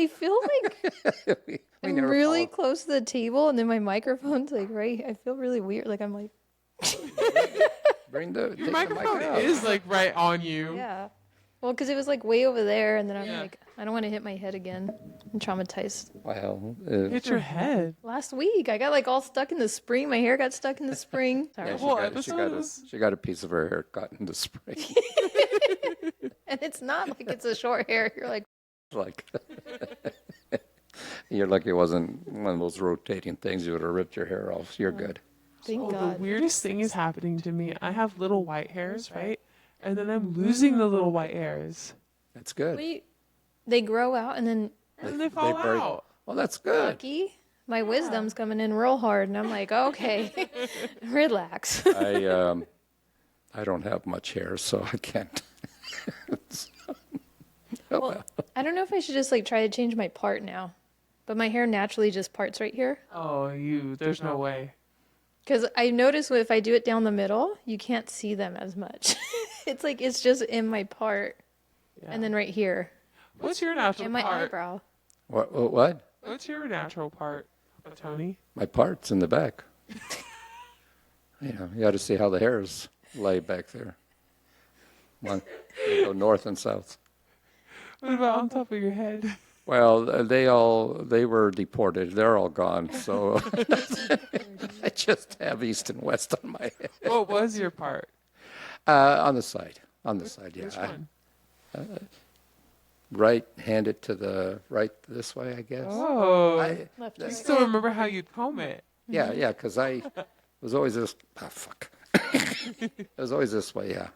I feel like we I'm never really follow. close to the table, and then my microphone's like right. I feel really weird. Like I'm like, Bring the Your take the mic microphone out. is like right on you. yeah. Well, because it was like way over there, and then I'm Yeah. like, I don't want to hit my head again. I'm traumatized. Well, Hit your head. Last week, I got like all stuck in the spring. My hair got stuck in the spring. Sorry. yeah, whole episode she got a piece of her hair caught in the spring. And it's not like it's a short hair. You're like, Like, you're lucky it wasn't one of those rotating things. You would have ripped your hair off. You're good. thank Oh, the God. weirdest thing is happening to me. I have little white hairs, right? And then I'm losing the little white hairs. That's good. They grow out, and then And they fall break- out. Well, that's good. lucky. My wisdom's coming in real hard, and I'm like, okay, relax. I don't have much hair, so I can't. Oh, Well, I don't know if I should just like try to change my part now, but my hair naturally just parts right here. Oh, there's no way. Because I notice if I do it down the middle, you can't see them as much. It's like it's just in my part, Yeah. and then right here, What's your natural and my part? eyebrow. What? What's your natural part, Tony? My part's in the back. You got to see how the hairs lay back there. They go north and south. What about on top of your head? Well, they were deported. They're all gone. So I just have east and west on my head. What was your part? On the side. On the side, yeah. Which one? Right, hand it to the right this way, I guess. Oh, Left I right. still remember how you'd comb it. Yeah, because I was always this. Oh, fuck. It was always this way, yeah.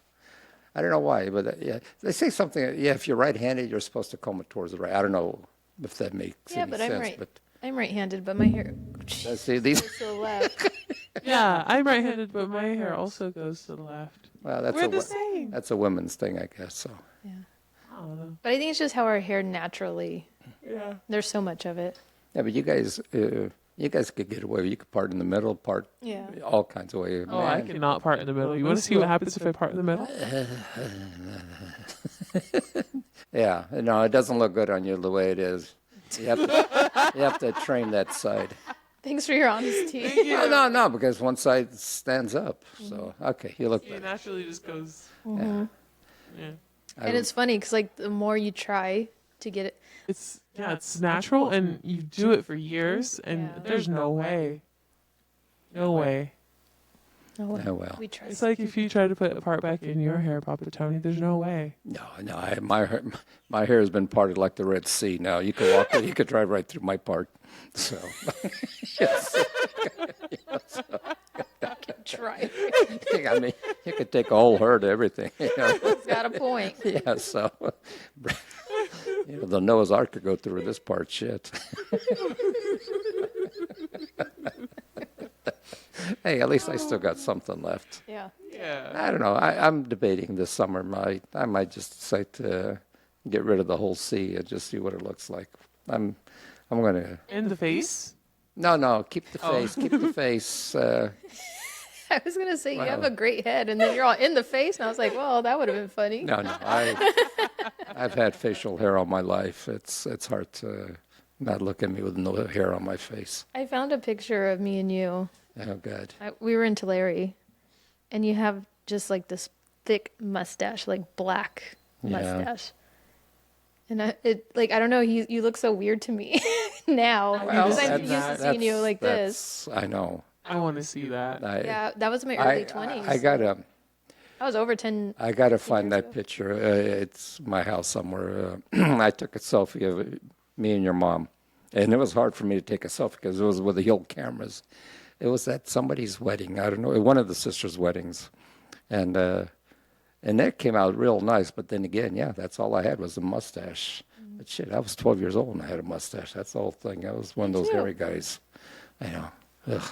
I don't know why, but yeah, they say something. Yeah, if you're right-handed, you're supposed to comb it towards the right. I don't know if that makes Yeah, any but sense. I'm right. But I'm right-handed, but my hair see these. goes to the left. Yeah, I'm right-handed, but my hair also goes to the left. Well, that's We're the same. that's a women's thing, I guess. So Yeah. I don't know. But I think it's just how our hair naturally. Yeah. There's so much of it. yeah, but you guys could get away. You could part in the middle, part Yeah. all kinds of ways. Oh, I cannot part in the middle. You want to see what happens if I part in the middle? Yeah, no, it doesn't look good on you the way it is. You have to train that side. Thanks for your honesty. Oh, no, because one side stands up. So okay, you look It better. naturally just goes. Yeah. Yeah. And it's funny because like the more you try to get it, It's natural, and you do it for years, and Yeah. there's no way. No way. Oh well. we try. It's like if you try to put a part back in your hair, Papa Tony, there's no way. No, my hair has been parted like the Red Sea. Now you could walk, you could drive right through my part. So yes. Try. I mean, you could take a whole herd of everything. Got a point. Yeah, so the Noah's Ark could go through this part. Shit. Hey, at least I still got something left. Yeah. Yeah. I don't know. I'm debating this summer. I might just decide to get rid of the whole sea and just see what it looks like. I'm gonna. In the face? No, keep the Oh. face. Keep the face. I was gonna say you have Wow. a great head, and then you're all in the face, and I was like, well, that would have been funny. No. I've had facial hair all my life. It's hard to not look at me with no hair on my face. I found a picture of me and you. Oh, God. We were in Tulare, and you have just like this thick mustache, like black Yeah. mustache. And I don't know, you look so weird to me now because I'm used to seeing you like this. I know. I want to see that. Yeah, that was my early 20s. I gotta. I was over 10. I got to find years that ago. picture. It's my house somewhere. I took a selfie of me and your mom. And it was hard for me to take a selfie because it was with the old cameras. It was at somebody's wedding. I don't know, one of the sisters' weddings. And that came out real nice. But then again, yeah, that's all I had was a mustache. But shit, I was 12 years old and I had a mustache. That's the whole thing. I was one of those too. hairy guys. I know. Ugh,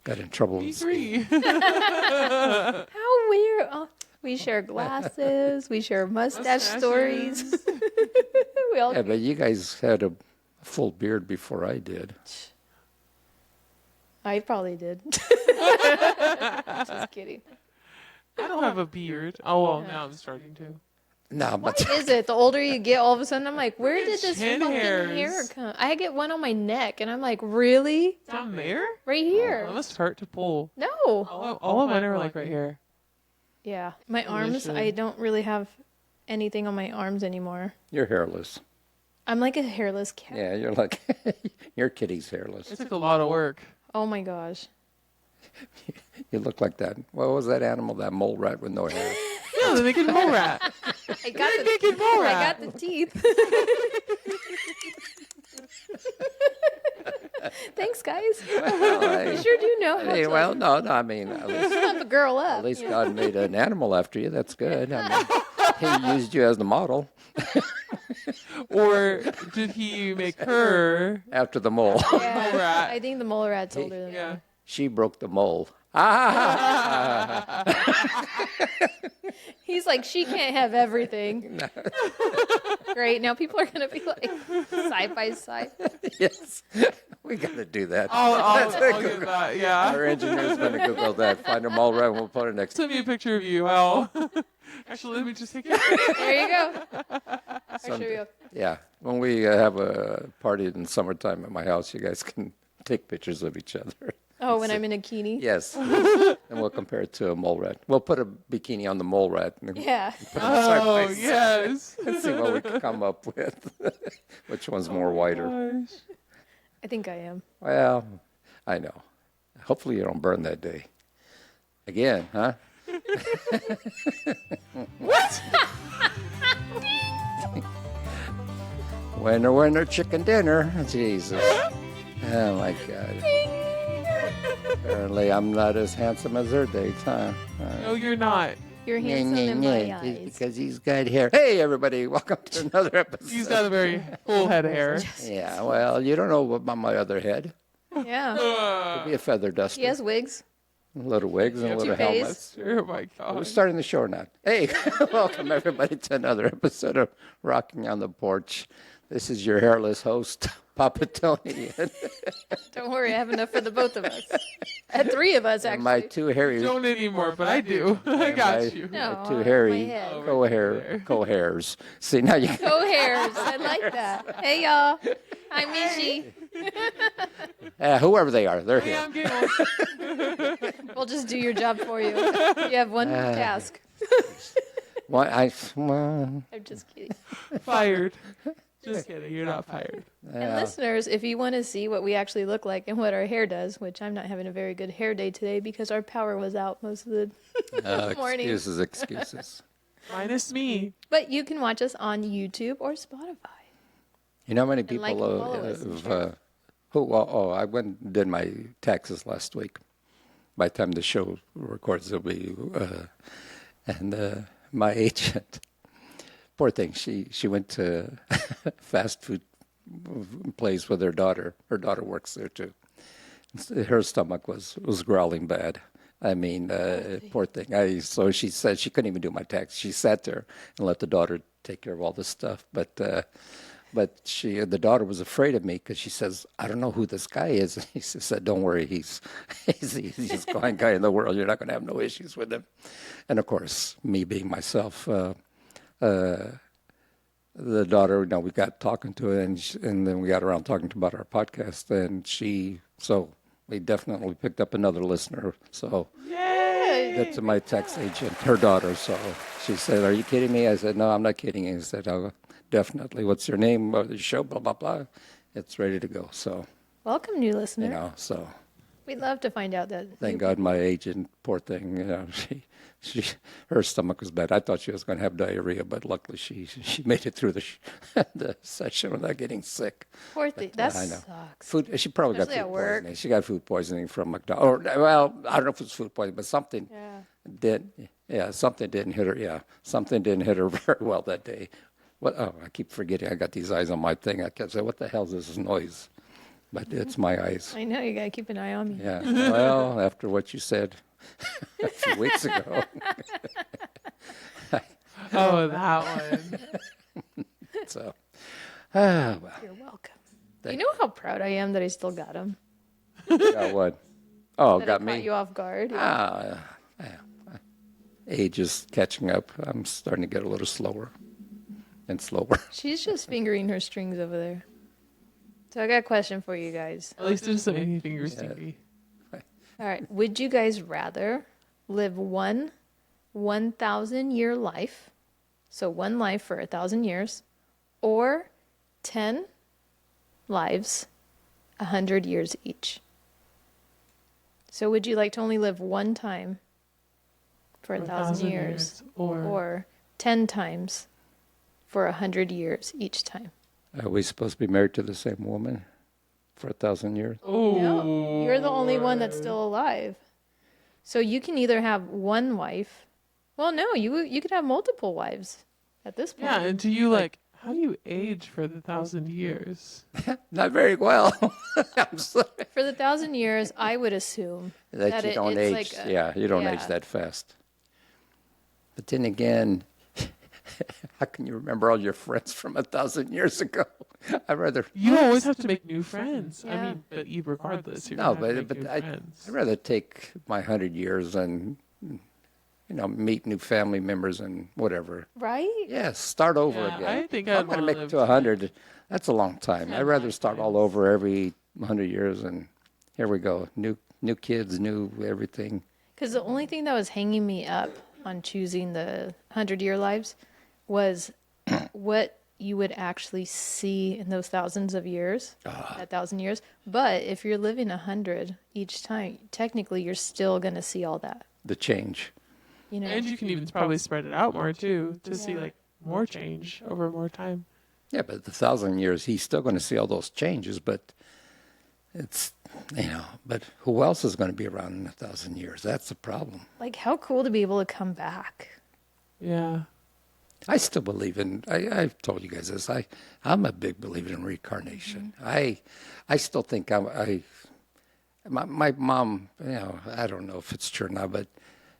got in trouble. B3. How weird. Oh, we share glasses. We share mustache stories. We all Yeah, but you guys had a full beard before I did. I probably did. Just kidding. I don't have a beard. Oh, well, now I'm starting to. No, but What is it? The older you get, all of a sudden I'm like, where did this Chin fucking hairs. hair come? I get one on my neck, and I'm like, really? Down there? Right That here? must hurt to pull. No. All of mine are like right here. Yeah, my arms. should. I don't really have anything on my arms anymore. you're hairless. I'm like a hairless cat. Yeah, you're like, your kitty's hairless. It took a lot of work. Oh my gosh. You look like that. What was that animal? That mole rat with no hair. Yeah, the naked mole rat. I got the Naked mole I rat. got the teeth. Thanks, guys. Well, You sure do know how to well, no, I mean, pump a girl up. at least God made an animal after you. That's good. I mean, he used you as the model Or did he make her? after the mole. Yeah, Mole rat. I think the mole rat's older than Yeah. me. She broke the mold. He's like, she can't have everything. Great. Now people are gonna be like, side by side. Yes, we got to do that. I'll get that. Yeah. Our engineer's going to Google that, find a mole rat, and we'll put it next to Send me a picture of you. Well, actually, let me just take it. There you go. I'll show Someday. you. Yeah, when we have a party in summertime at my house, you guys can take pictures of each other. Oh, when I'm in a bikini. Yes, and we'll compare it to a mole rat. We'll put a bikini on the mole rat and Yeah. put them side by Oh side yes. and see what we can come up with. Which one's more whiter? Gosh. I think I am. Well, I know. Hopefully you don't burn that day. Again, huh? What? Winner, chicken dinner. Jesus. Oh, my God. Apparently I'm not as handsome as her dates, huh? No, you're not. You're handsome in my eyes. Because he's got hair. Hey, everybody. Welcome to another episode. He's got a very full head of hair. Yeah, well, you don't know about my other head. Yeah. Could be a feather duster. He has wigs. Little wigs and little toupees. helmets. Oh my We're god. starting the show or not. Hey, welcome everybody to another episode of Rocking on the Porch. This is your hairless host, Papa Tony, Don't worry, I have enough for the both of us. Three of us, and actually. my two hairy, Don't anymore, but I do. I got my- you. No, two my hairy head. co-hairs. See, now you Co-hairs. I like that. Hey, y'all. Hi, Michi. whoever they are, they're Hey, here. I'm Gable. We'll just do your job for you. You have one task. Well, I'm just kidding. Fired. Just kidding. You're not fired. And listeners, if you want to see what we actually look like and what our hair does, which I'm not having a very good hair day today because our power was out most of the morning. excuses. Minus me. But you can watch us on YouTube or Spotify. You know how many like people and follow us and share. I went and did my taxes last week. By the time the show records, it'll be, my agent, poor thing, she went to fast food place with her daughter. Her daughter works there too. Her stomach was growling bad. I mean, poor thing. So she said she couldn't even do my tax. She sat there and let the daughter take care of all this stuff. But the daughter was afraid of me because she says, I don't know who this guy is. And he said, don't worry, he's the kind guy in the world. You're not going to have no issues with him. And of course, me being myself, the daughter, we got talking to her, and then we got around talking about our podcast, and so we definitely picked up another listener. So Yay! that's my tax agent, her daughter. So she said, "Are you kidding me?" I said, "No, I'm not kidding you." He said, "Oh, definitely. What's your name? The show? Blah blah blah. It's ready to go." So Welcome, new listener. so We'd love to find out that. thank God my agent, poor thing, her stomach was bad. I thought she was going to have diarrhea, but luckily she made it through the session without getting sick. Poor thing. That I know. sucks. Food. She probably got Especially food at work. poisoning. She got food poisoning from McDonald's. Well, I don't know if it was food poisoning, but something did. Yeah, something didn't hit her. Yeah, something didn't hit her very well that day. What? Oh, I keep forgetting. I got these eyes on my thing. I kept saying, "What the hell is this noise?" But it's my eyes. I know, you got to keep an eye on me. Yeah. Well, after what you said a few weeks ago. Oh, that one. So, well, You're welcome. Thank You know how proud I am that I still got him? got what? Oh, That got I me. caught you off guard. Age is catching up. I'm starting to get a little slower. and slower. She's just fingering her strings over there. So I got a question for you guys. At least there's any finger stinky. All right. Would you guys rather live one 1,000-year life, so one life for 1,000 years, or 10 lives, 100 years each? So would you like to only live one time for 1,000 years, or 10 times for 100 years each time? Are we supposed to be married to the same woman for 1,000 years? Oh, No, you're the only one that's still alive. So you can either have one wife. Well, no, you could have multiple wives at this point. yeah. And do you like? How do you age for the 1,000 years? Not very well. I'm sorry. For the 1,000 years, I would assume That you don't it's age. like Yeah, you don't age yeah. that fast. But then again, how can you remember all your friends from 1,000 years ago? I'd rather. You always have to make new friends. I Yeah. mean, but regardless, you're No, gonna have to but make new I'd friends. rather take my 100 years and, meet new family members and whatever. right? Yes, start over Yeah, again. I think I'm I'd going to wanna make it live to 100. That's a long time. I'd 10 rather start all lifetimes. over every 100 years, and here we go. New kids, new everything. Because the only thing that was hanging me up on choosing the 100-year lives was what you would actually see in those thousands of years, that 1,000 years. But if you're living 100 each time, technically you're still going to see all that. The change. You know, And you can even probably spread it out more too to see like more change over more time. Yeah, but the 1,000 years, he's still going to see all those changes, but it's, but who else is going to be around in 1,000 years? That's the problem. like how cool to be able to come back. Yeah. I still believe in, I've told you guys this, I'm a big believer in reincarnation. I still think my mom, I don't know if it's true or not, but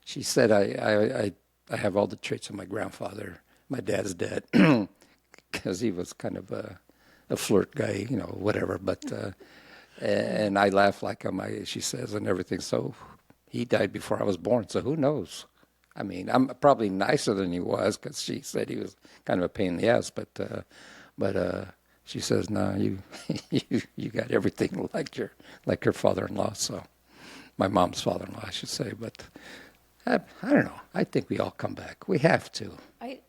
she said I have all the traits of my grandfather. My dad's dead because he was kind of a flirt guy, whatever. But and I laugh like him. She says and everything. So he died before I was born. So who knows? I mean, I'm probably nicer than he was because she said he was kind of a pain in the ass. But she says, no, you got everything like your father-in-law. So my mom's father-in-law, I should say. But I don't know. I think we all come back. We have to. I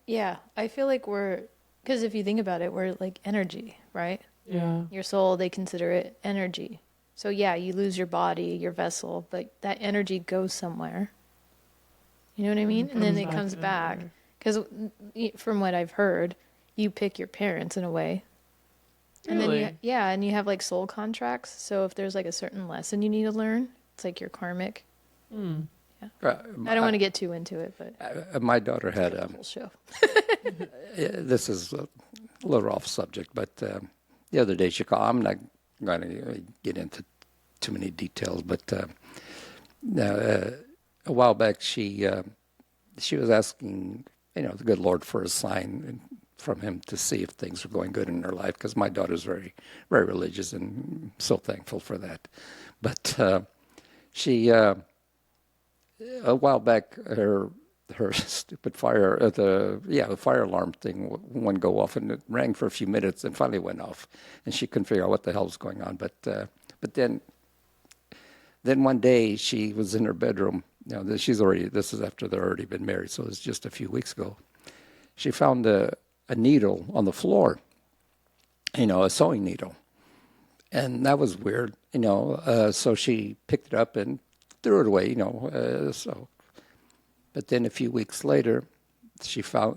feel like because if you think about it, we're like energy, right? Yeah. Your soul, they consider it energy. So yeah, you lose your body, your vessel, but that energy goes somewhere. You know what I mean? And then it comes back. Because from what I've heard, you pick your parents in a way. And Really? then and you have like soul contracts. So if there's like a certain lesson you need to learn, it's like your karmic. I don't want to get too into it, but My daughter had whole show. this is a little off subject, but the other day she called. I'm not going to get into too many details, but a while back she was asking, the good Lord for a sign from Him to see if things were going good in her life, because my daughter's very, very religious, and so thankful for that. But she, a while back, her stupid the fire alarm thing wouldn't go off, and it rang for a few minutes and finally went off, and she couldn't figure out what the hell was going on. But then one day she was in her bedroom. This is after they've already been married, so it was just a few weeks ago. She found a needle on the floor, a sewing needle, and that was weird, so she picked it up and threw it away, so. But then a few weeks later, she saw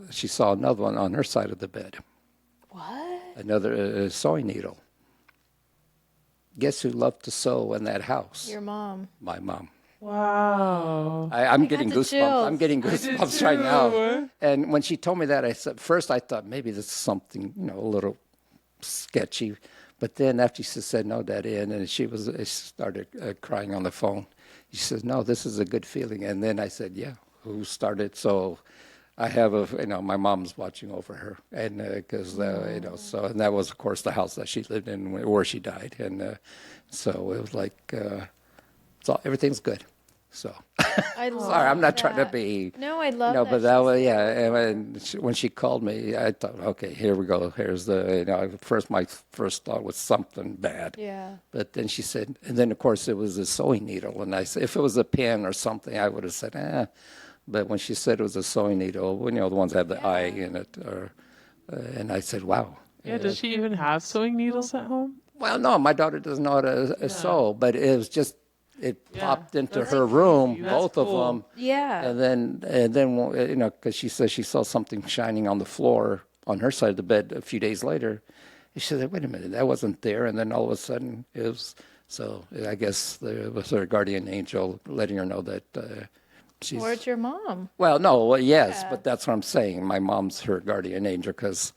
another one on her side of the bed. What? Another sewing needle. Guess who loved to sew in that house? Your mom. My mom. Wow. I'm got getting the goosebumps. chills. I'm getting goosebumps right now. And when she told me that, first I thought maybe this is something, a little sketchy. But then after she said, no, Daddy, and she started crying on the phone. She says, no, this is a good feeling. And then I said, yeah, who started? So I have my mom's watching over her. And because, so, and that was, of course, the house that she lived in where she died. And so it was like, everything's good. So I love sorry, I'm not trying to that. be. No, I love No, that. but that she's was so yeah. open. And when she called me, I thought, okay, here we go. Here's the my first thought was something bad. Yeah. But then she said, and then of course it was a sewing needle, and I said, if it was a pin or something, I would have said, eh. But when she said it was a sewing needle, well, the ones that have the eye in it, and I said, wow. Yeah, does she even have sewing needles at home? Well, no, my daughter doesn't know how to sew, but it was just it Yeah, popped into that's her crazy. room, That's both cool. of them. Yeah. And then because she says she saw something shining on the floor on her side of the bed a few days later. And she said, wait a minute, that wasn't there. And then all of a sudden it was, so I guess it was her guardian angel letting her know that she's, Or it's your mom. well, no, well, yes, Yeah. but that's what I'm saying. My mom's her guardian angel because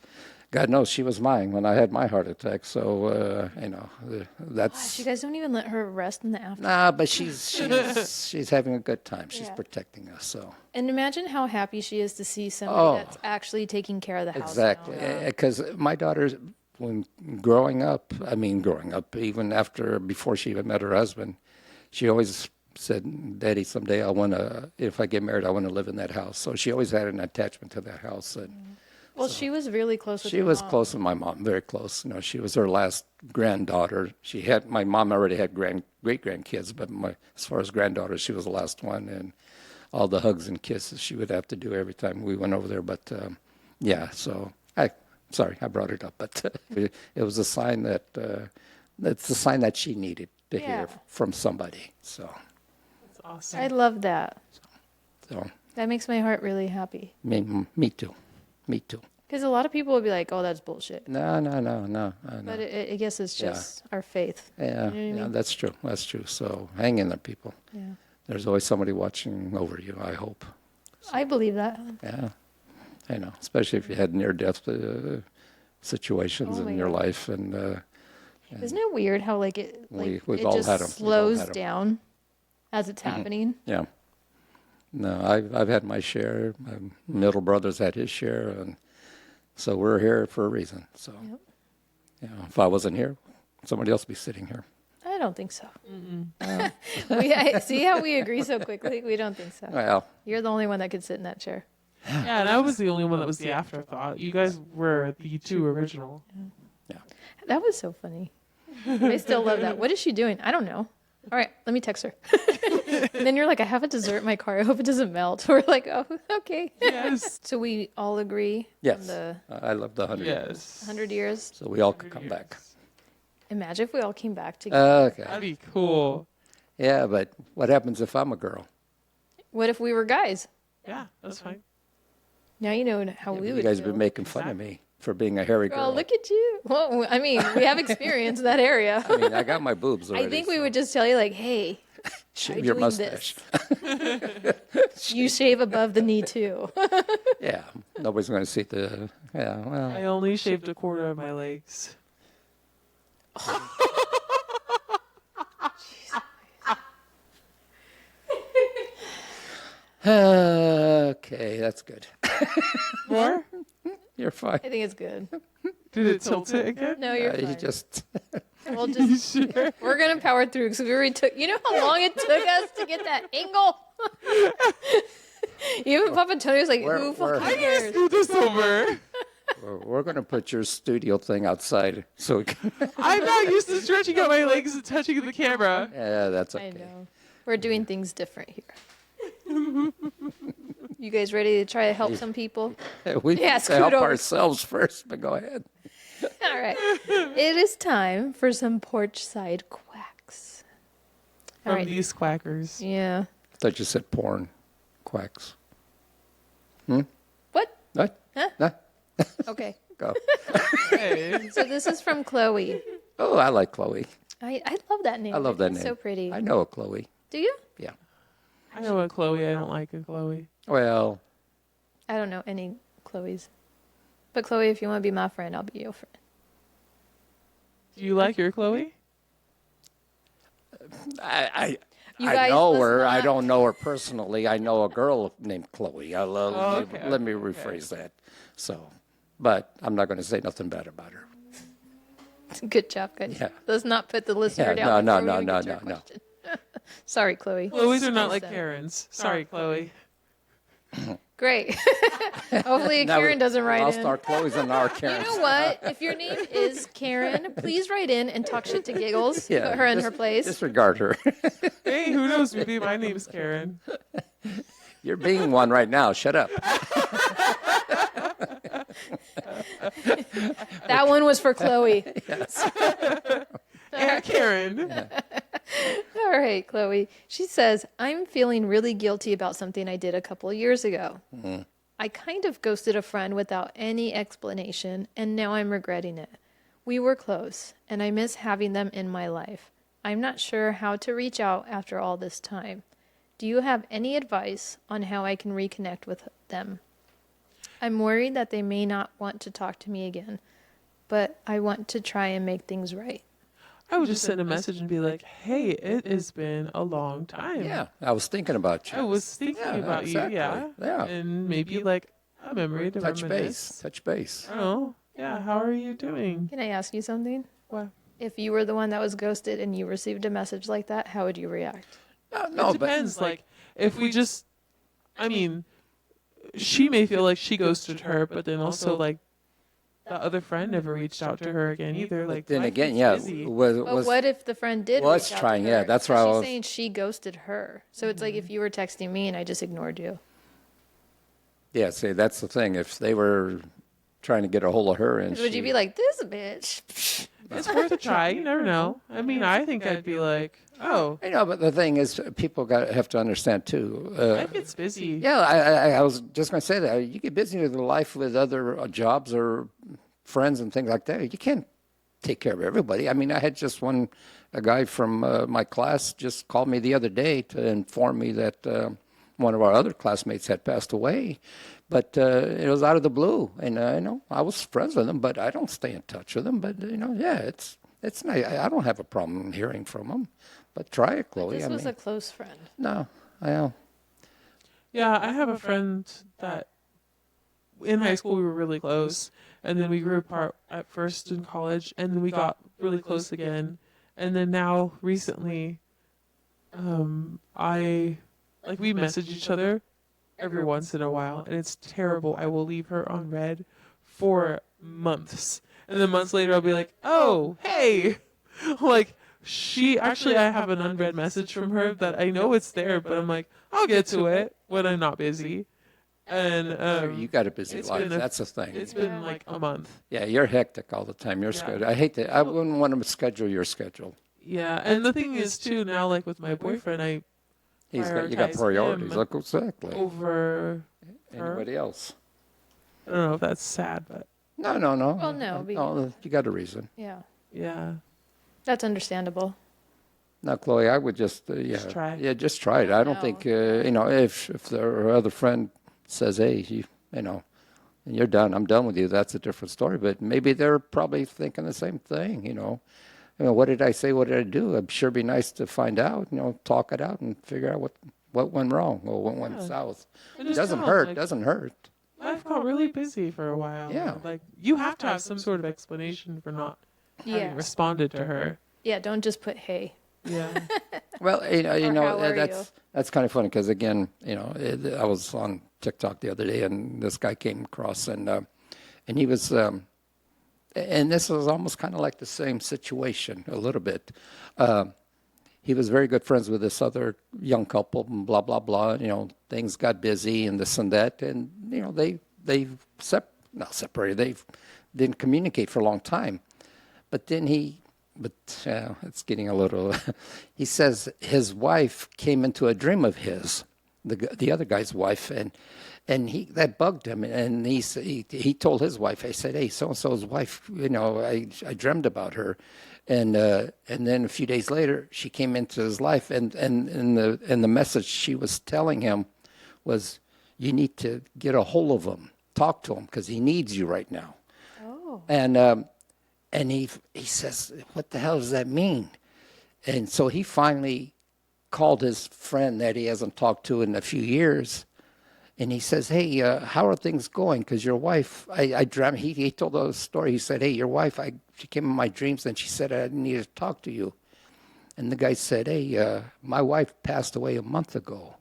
God knows she was mine when I had my heart attack. So, that's. Gosh, you guys don't even let her rest in the afternoon. Nah, but she's having a good time. She's Yeah. protecting us. So And imagine how happy she is to see somebody Oh. that's actually taking care of the house. exactly, now. because my daughter, when growing up, even before she even met her husband, she always said, "Daddy, someday if I get married, I want to live in that house." So she always had an attachment to that house. And Well, she was really close with she your was mom. close with my mom, very close. She was her last granddaughter. My mom already had great grandkids, but as far as granddaughters, she was the last one, and all the hugs and kisses she would have to do every time we went over there. But yeah, so sorry I brought it up, but it was a sign that it's a sign that she needed to Yeah. hear from somebody. So That's awesome. I love that. so That makes my heart really happy. me too, me too. Because a lot of people would be like, oh, that's bullshit. No. But I guess it's Yeah. just our faith. Yeah, You know what I yeah, mean? that's true. That's true. So hang in there, people. Yeah. There's always somebody watching over you, I hope. I believe that. Yeah, I know, especially if you had near-death situations Oh my in your God. life. And Isn't it weird how we've it all just had 'em. We've all slows had 'em. down as it's happening? yeah, no, I've had my share. My middle brother's had his share, and so we're here for a reason. So, Yep. if I wasn't here, somebody else would be sitting here. I don't think so. See how we agree so quickly? We don't think so. Well, You're the only one that could sit in that chair. Yeah, and I was the only one that was the afterthought. You guys were the two original. That was so funny. I still love that. What is she doing? I don't know. All right, let me text her. And then you're like, I have a dessert in my car. I hope it doesn't melt. We're like, oh, okay. Yes. So we all agree yes, on the I love the 100 years. Yes. 100 years. So we all could come back. Imagine if we all came back together. Okay. That'd be cool. Yeah, but what happens if I'm a girl? What if we were guys? Yeah, that's fine. Now you know how Yeah, we you would guys feel. have been making fun of me for being a hairy girl. Oh, look at you. Well, I mean, we have experience in that area. I mean, I got my boobs already. I think we so would just tell you, like, hey, try shave your doing mustache. this. You shave above the knee, too. Yeah, nobody's going to see the. Yeah, well, I only shaved a quarter of my legs. okay, that's good. More? You're fine. I think it's good. Did it tilt it again? No, you're You fine. just. We'll just, we're going to power through because we already took, you know how long it took us to get that angle? Even Papa Tony's like, We're- who we're- fucking I cares? just do this over. We're going to put your studio thing outside so we can. I'm not used to stretching out my legs and touching the camera. Yeah, that's I okay. know. We're doing things different here. You guys ready to try to help some people? We Yeah, have to scoot help over. ourselves first, but go ahead. All right. It is time for some porch side quacks. All From right. these quackers. Yeah. I thought you said porn quacks. What? What? Huh? Huh? Okay. Go. Hey. So this is from Chloe. Oh, I like Chloe. I love that name. I love that It's name. so pretty. I know a Chloe. Do you? Yeah. I know a Chloe. I don't like a Chloe. Well, I don't know any Chloes. But Chloe, if you want to be my friend, I'll be your friend. Do you like your Chloe? I You I guys know must her. I not- don't know her personally. I know a girl named Chloe. okay, Let me rephrase that. So, but I'm not going to say nothing bad about her. Good job, guys. Yeah. Let's not put the listener Yeah, down. no, before no, we even no, get to no, our no. question. Sorry, Chloe. Chloe's are not like Them. Karen's. Sorry, Chloe. Great. Hopefully Now Karen doesn't write lost in. our Chloe's and our You Karens. know what? If your name is Karen, please write in and talk shit to Giggles. Yeah, Put her in dis- her place. Disregard her. Hey, who knows? Maybe my name's Karen. You're being one right now. Shut up. That one was for Chloe. And Karen. All right, Chloe. She says, I'm feeling really guilty about something I did a couple of years ago. I kind of ghosted a friend without any explanation, and now I'm regretting it. We were close, and I miss having them in my life. I'm not sure how to reach out after all this time. Do you have any advice on how I can reconnect with them? I'm worried that they may not want to talk to me again, but I want to try and make things right. I would just send a message and be like, hey, it has been a long time. Yeah, I was thinking about you. I was thinking about exactly. you, yeah. Yeah. And maybe like a memory to Touch reminisce. base. Touch base. I don't know. Yeah, how are you doing? Can I ask you something? What? If you were the one that was ghosted and you received a message like that, how would you react? No, It depends. Like, if we just, I mean, she may feel like she ghosted her, but then also like the other friend never reached out to her again either. Like, then life again, gets yeah, busy. But what if the friend did was reach out trying, to her? yeah, that's So why I she's was- saying she ghosted her. So it's like if you were texting me and I just ignored you. Yeah, see, that's the thing. If they were trying to get a hold of her and Would you be like, this bitch? It's worth a try. You never know. I mean, I think I'd be like, oh, You know, but the thing is, people have to understand too. life gets busy. Yeah, I was just going to say that. You get busy with life with other jobs or friends and things like that. You can't take care of everybody. I mean, I had just a guy from my class just called me the other day to inform me that one of our other classmates had passed away. But it was out of the blue. And, I was friends with him, but I don't stay in touch with him. But, yeah, it's nice. I don't have a problem hearing from him. But try it, Chloe. This I was mean, a close friend. no, I know. Yeah, I have a friend that in high school we were really close, and then we grew apart at first in college, and then we got really close again, and then now recently, we message each other every once in a while, and it's terrible. I will leave her on red for months, and then months later I'll be like, oh, hey, like. I have an unread message from her that I know it's there, but I'm like, I'll get to it when I'm not busy. And You got a busy it's life. been That's the thing. it's been like a month. Yeah, you're hectic all the time. You're scheduled. I hate that. I wouldn't want to schedule your schedule. Yeah, and the thing is too now, like with my boyfriend, I You got prioritize priorities. him Look exactly. over her. Anybody else? I don't know if that's sad, but No. Well, no, No, you got a reason. Yeah, yeah, that's understandable. No, Chloe, I would just Just try. Yeah, just try it. I don't No. think if their other friend says, hey, you're done. I'm done with you. That's a different story. But maybe they're probably thinking the same thing. What did I say? What did I do? It'd sure be nice to find out. Talk it out and figure out what went wrong or what went south. And It just doesn't tell 'em, hurt. like, Doesn't hurt. life got really busy for a while. Yeah. Like you have to have some sort of explanation for not having Yeah. responded to her. Yeah, don't just put hey. Yeah. Well, how are that's kind of funny because again, I was on TikTok the other day and this guy came across and he was, and this was almost kind of like the same situation a little bit. He was very good friends with this other young couple, and blah blah blah. Things got busy and this and that, and they not separated. They didn't communicate for a long time, but then it's getting a little. He says his wife came into a dream of his, the other guy's wife, and that bugged him, and he told his wife. I said, hey, so and so's wife, I dreamed about her, and then a few days later she came into his life, and the message she was telling him was, you need to get a hold of him, talk to him because he needs you right now. Oh. And he says, what the hell does that mean? And so he finally called his friend that he hasn't talked to in a few years. And he says, hey, how are things going? Because your wife, I dreamt, he told a story. He said, hey, your wife, she came in my dreams and she said, I need to talk to you. And the guy said, hey, my wife passed away a month ago.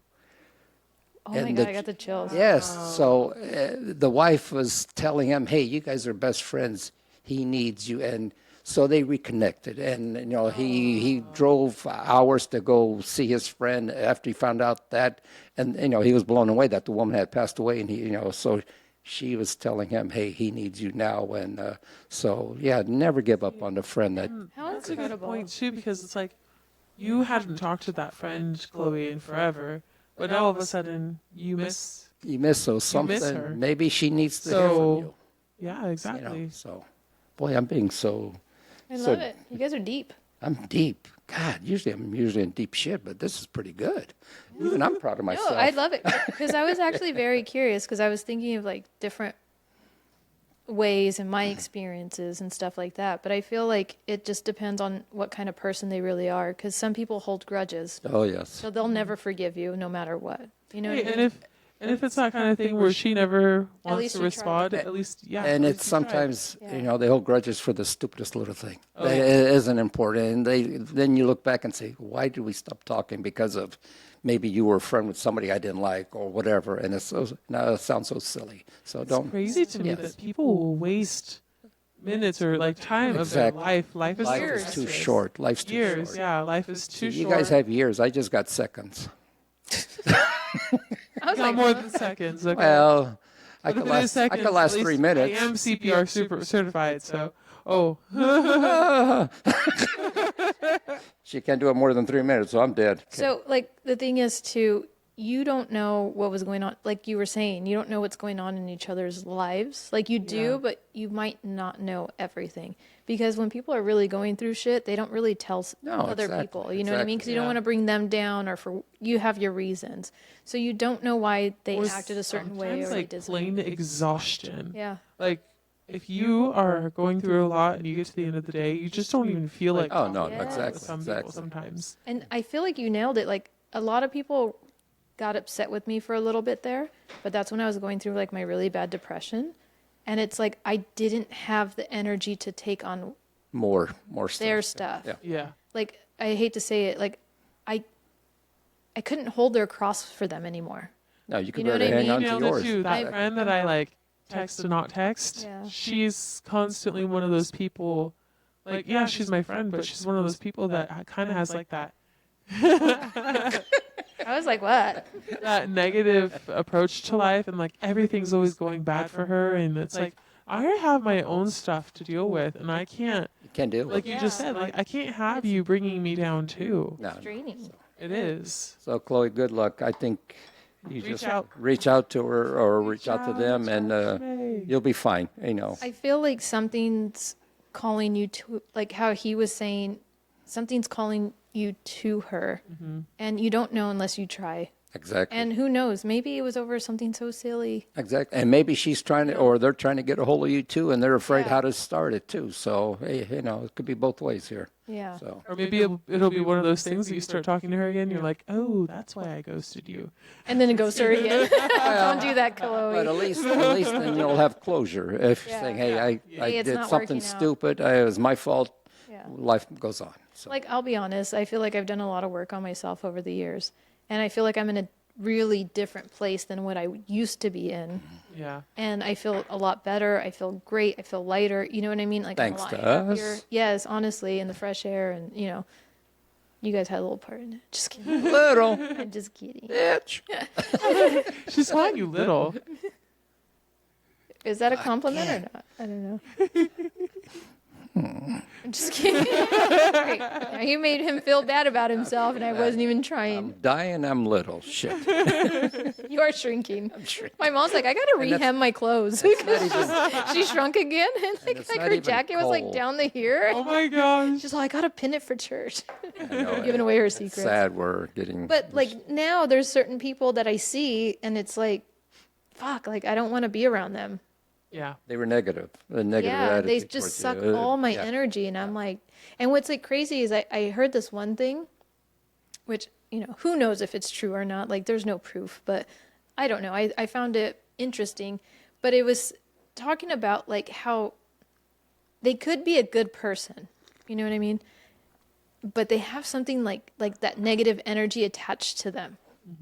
Oh my And God, I got the chills. Yes. So the wife was telling him, hey, you guys are best friends. He needs you. And so they reconnected. And, he drove hours to go see his friend after he found out that. And, he was blown away that the woman had passed away. And so she was telling him, hey, he needs you now. And so, yeah, never give up on the friend that. How That's a good incredible. point too, because it's like you hadn't talked to that friend Chloe in forever, but now all of a sudden you miss. You miss so something. her. Maybe she needs to hear from So you. yeah, exactly. So, boy, I'm being so. I So- love it. You guys are deep. I'm deep. God, I'm usually in deep shit, but this is pretty good. Even I'm proud of myself. No, I love it because I was actually very curious because I was thinking of like different ways and my experiences and stuff like that. But I feel like it just depends on what kind of person they really are because some people hold grudges. Oh yes. So they'll never forgive you no matter what. You know Hey, what I mean? and if it's that kind of thing where she never wants least to you respond, tried. at least yeah. And at it's least you tried. sometimes Yeah. they hold grudges for the stupidest little thing. Oh, It yeah. isn't important, and then you look back and say, why did we stop talking? Because of maybe you were a friend with somebody I didn't like or whatever, and it sounds so silly. So It's don't. crazy to me Yes. that people will waste minutes or like time of their Exactly. life. Life is Life so is too precious. short. Life's too Years, short. yeah, life is too You short. guys have years. I just got seconds. I was not like, more huh? than seconds. Okay. Well, I But could if it is last. I seconds, could last at 3 least minutes. I am CPR super certified, so oh. She can't do it more than 3 minutes, so I'm dead. So, like, the thing is, too, you don't know what was going on. Like you were saying, you don't know what's going on in each other's lives. Like, you do, Yeah. but you might not know everything. Because when people are really going through shit, they don't really tell No, other exactly, people. You know what I mean? Because you don't Yeah. want to bring them down, or you have your reasons. So you don't know why they Or acted a certain way sometimes, or they like did plain something. exhaustion. Yeah. Like if you are going through a lot and you get to the end of the day, you just don't even feel like Oh, no, talking about it exactly, with some exactly. people sometimes. And I feel like you nailed it. Like, a lot of people got upset with me for a little bit there, but that's when I was going through like my really bad depression. And it's like I didn't have the energy to take on More stuff. their stuff. Yeah. Yeah. Like, I hate to say it, like I couldn't hold their cross for them anymore. No, you can You know barely what I hang mean? on You to nailed it yours. too. That I- friend that I like text to not text, Yeah. she's constantly one of those people. Like, yeah, she's my friend, but she's one of those people that kind of has like that I was like, what? that negative approach to life, and like everything's always going bad for her, and it's like I have my own stuff to deal with, and I can't, You can't deal with like it. you just Yeah. said, like I can't have you bringing me down too. No. Draining. It is. So, Chloe, good luck. I think you Reach just out. reach out to her or reach out to them, and Hey. you'll be fine. I feel like something's calling you to, like how he was saying, something's calling you to her. And you don't know unless you try. Exactly. And who knows? Maybe it was over something so silly. Exactly. And maybe she's trying to, or they're trying to get a hold of you too, and they're afraid Yeah. how to start it too. So, hey, it could be both ways here. Yeah. So, Or maybe it'll be one of those things that you start talking to her again. You're like, oh, that's why I ghosted you. And then it goes to her again. Don't do that, but Chloe. at least then you'll have closure. If you're Yeah. saying, hey, I Hey, it's did not something working out. stupid, it was my fault, Yeah. life goes on. So, Like, I'll be honest, I feel like I've done a lot of work on myself over the years. And I feel like I'm in a really different place than what I used to be in. Yeah. And I feel a lot better. I feel great. I feel lighter. You know what I mean? Like, Thanks I'm a lot to us. happier. Yes, honestly, in the fresh air. And, you guys had a little part in it. Just kidding. little I'm just kidding. bitch. She's calling you little. Is that a compliment or not? I don't know. I'm just kidding. Great. Now you made him feel bad about himself, and I wasn't even trying. I'm dying, I'm little. Shit. You are shrinking. I'm shrinking. My mom's like, I gotta And that's- rehem my clothes. Not even, She shrunk again, and it's like not her even jacket was like cold. down the here. Oh my gosh. She's like, I gotta pin it for church. I know, Giving away her it's secrets. sad we're getting. But like now, there's certain people that I see, and it's like, fuck, like I don't want to be around them. Yeah. They were negative. A negative Yeah, they attitude just towards suck you. all my Yeah. energy, and I'm like, and what's like crazy is I heard this one thing, which who knows if it's true or not. Like there's no proof, but I don't know. I found it interesting, but it was talking about like how they could be a good person. You know what I mean? but they have something like that negative energy attached to them.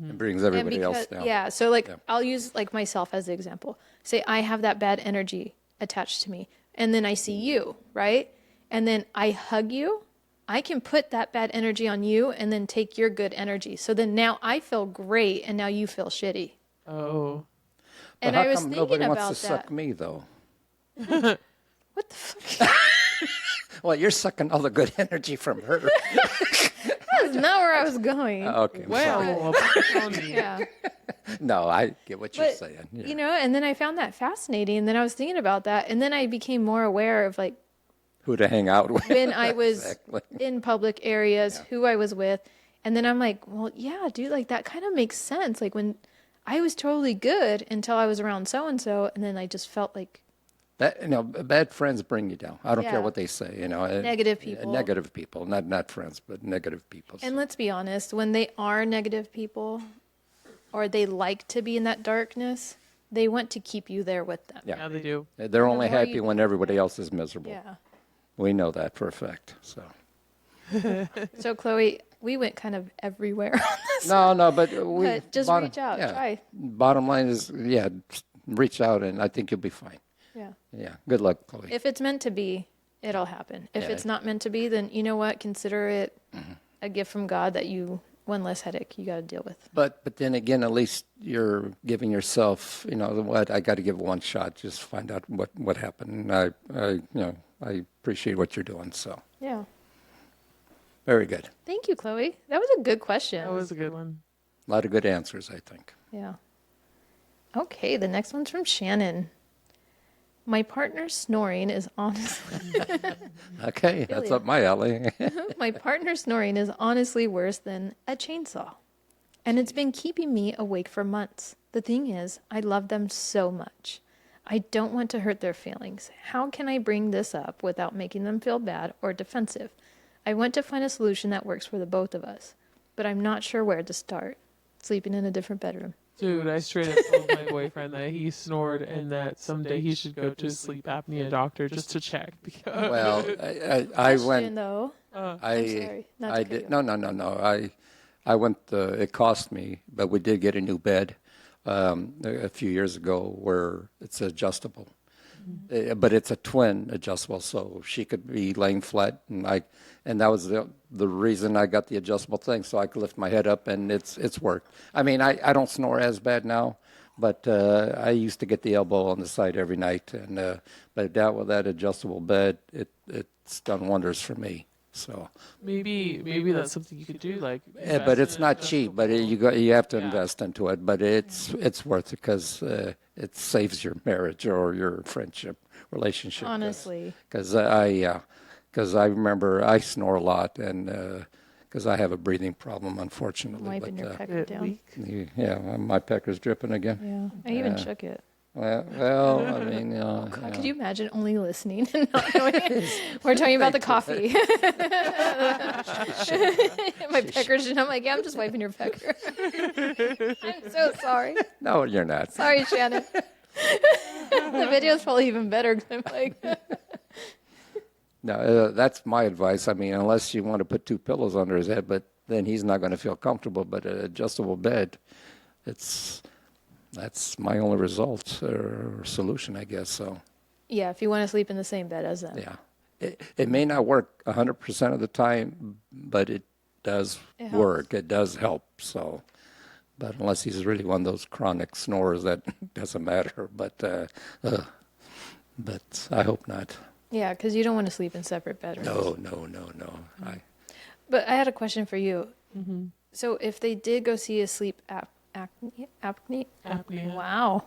It brings everybody And else down. Yeah, so like Yeah. I'll use like myself as the example. Say I have that bad energy attached to me, and then I see you, right? And then I hug you. I can put that bad energy on you and then take your good energy. So then now I feel great and now you feel shitty. Oh. But And how I was come thinking nobody about wants to that. suck me, though? What the fuck? Well, you're sucking all the good energy from her. That's not where I was going. Okay. I'm sorry. Well, Tony. Yeah. No, I get what you're But, saying. Yeah. you know, and then I found that fascinating. And then I was thinking about that. And then I became more aware of like Who to hang out with. when I was Exactly. in public areas, who I was with. And then I'm like, well, yeah, dude, like that kind of makes sense. Like when I was totally good until I was around so and so. And then I just felt like Bad friends bring you down. I don't Yeah. care what they say. Negative people. Negative people, not friends, but negative people. And let's be honest, when they are negative people or they like to be in that darkness, they want to keep you there with them. Yeah, they do. They're only more happy you- when everybody else is miserable. Yeah. We know that for a fact. So So, Chloe, we went kind of everywhere on this. no, but But just reach out, try. Bottom line is, reach out, and I think you'll be fine. Yeah. Yeah. Good luck, Chloe. If it's meant to be, it'll happen. If Yeah. it's not meant to be, then you know what? Consider it a gift from God that one less headache you got to deal with. But then again, at least you're giving yourself, what, I got to give it one shot, just find out what happened. And I appreciate what you're doing. So Yeah. very good. Thank you, Chloe. That was a good question. That was a good one. A lot of good answers, I think. Yeah. Okay, the next one's from Shannon. My partner's snoring is honestly Okay, that's up my alley. my partner's snoring is honestly worse than a chainsaw. And it's been keeping me awake for months. The thing is, I love them so much. I don't want to hurt their feelings. How can I bring this up without making them feel bad or defensive? I want to find a solution that works for the both of us, but I'm not sure where to start. Sleeping in a different bedroom. Dude, I straight up told my boyfriend that he snored and that someday he should go to a sleep apnea doctor just to check. Because Well, I Question, went. though. I'm sorry. Not to I cut did. you No. I went. It cost me, but we did get a new bed a few years ago where it's adjustable. But it's a twin adjustable, so she could be laying flat, and that was the reason I got the adjustable thing, so I could lift my head up, and it's worked. I mean, I don't snore as bad now, but I used to get the elbow on the side every night, and but with that adjustable bed, it's done wonders for me. So, maybe that's something you could do. Like, but it's not cheap. But you have to Yeah. invest into it. But it's worth it because it saves your marriage or your friendship relationship. Honestly. because I remember I snore a lot, and because I have a breathing problem, unfortunately. Wiping your pecker it down. weak. My pecker's dripping again. Yeah. I even shook it. Well, I mean, God, could you imagine only listening and not knowing? We're talking about the coffee. My pecker's, and I'm like, yeah, I'm just wiping your pecker. I'm so sorry. No, you're not. Sorry, Shannon. The video's probably even better 'cause I'm like, No, that's my advice. I mean, unless you want to put two pillows under his head, but then he's not going to feel comfortable. But an adjustable bed, that's my only result or solution, I guess. So, yeah, if you want to sleep in the same bed as them. yeah, it may not work 100% of the time, but it does It work. It does help. So, but unless he's really one of those chronic snorers, that doesn't matter. But I hope not. Yeah, because you don't want to sleep in separate bedrooms. No. But I had a question for you. Mm-hmm. So if they did go see a sleep apnea. Wow.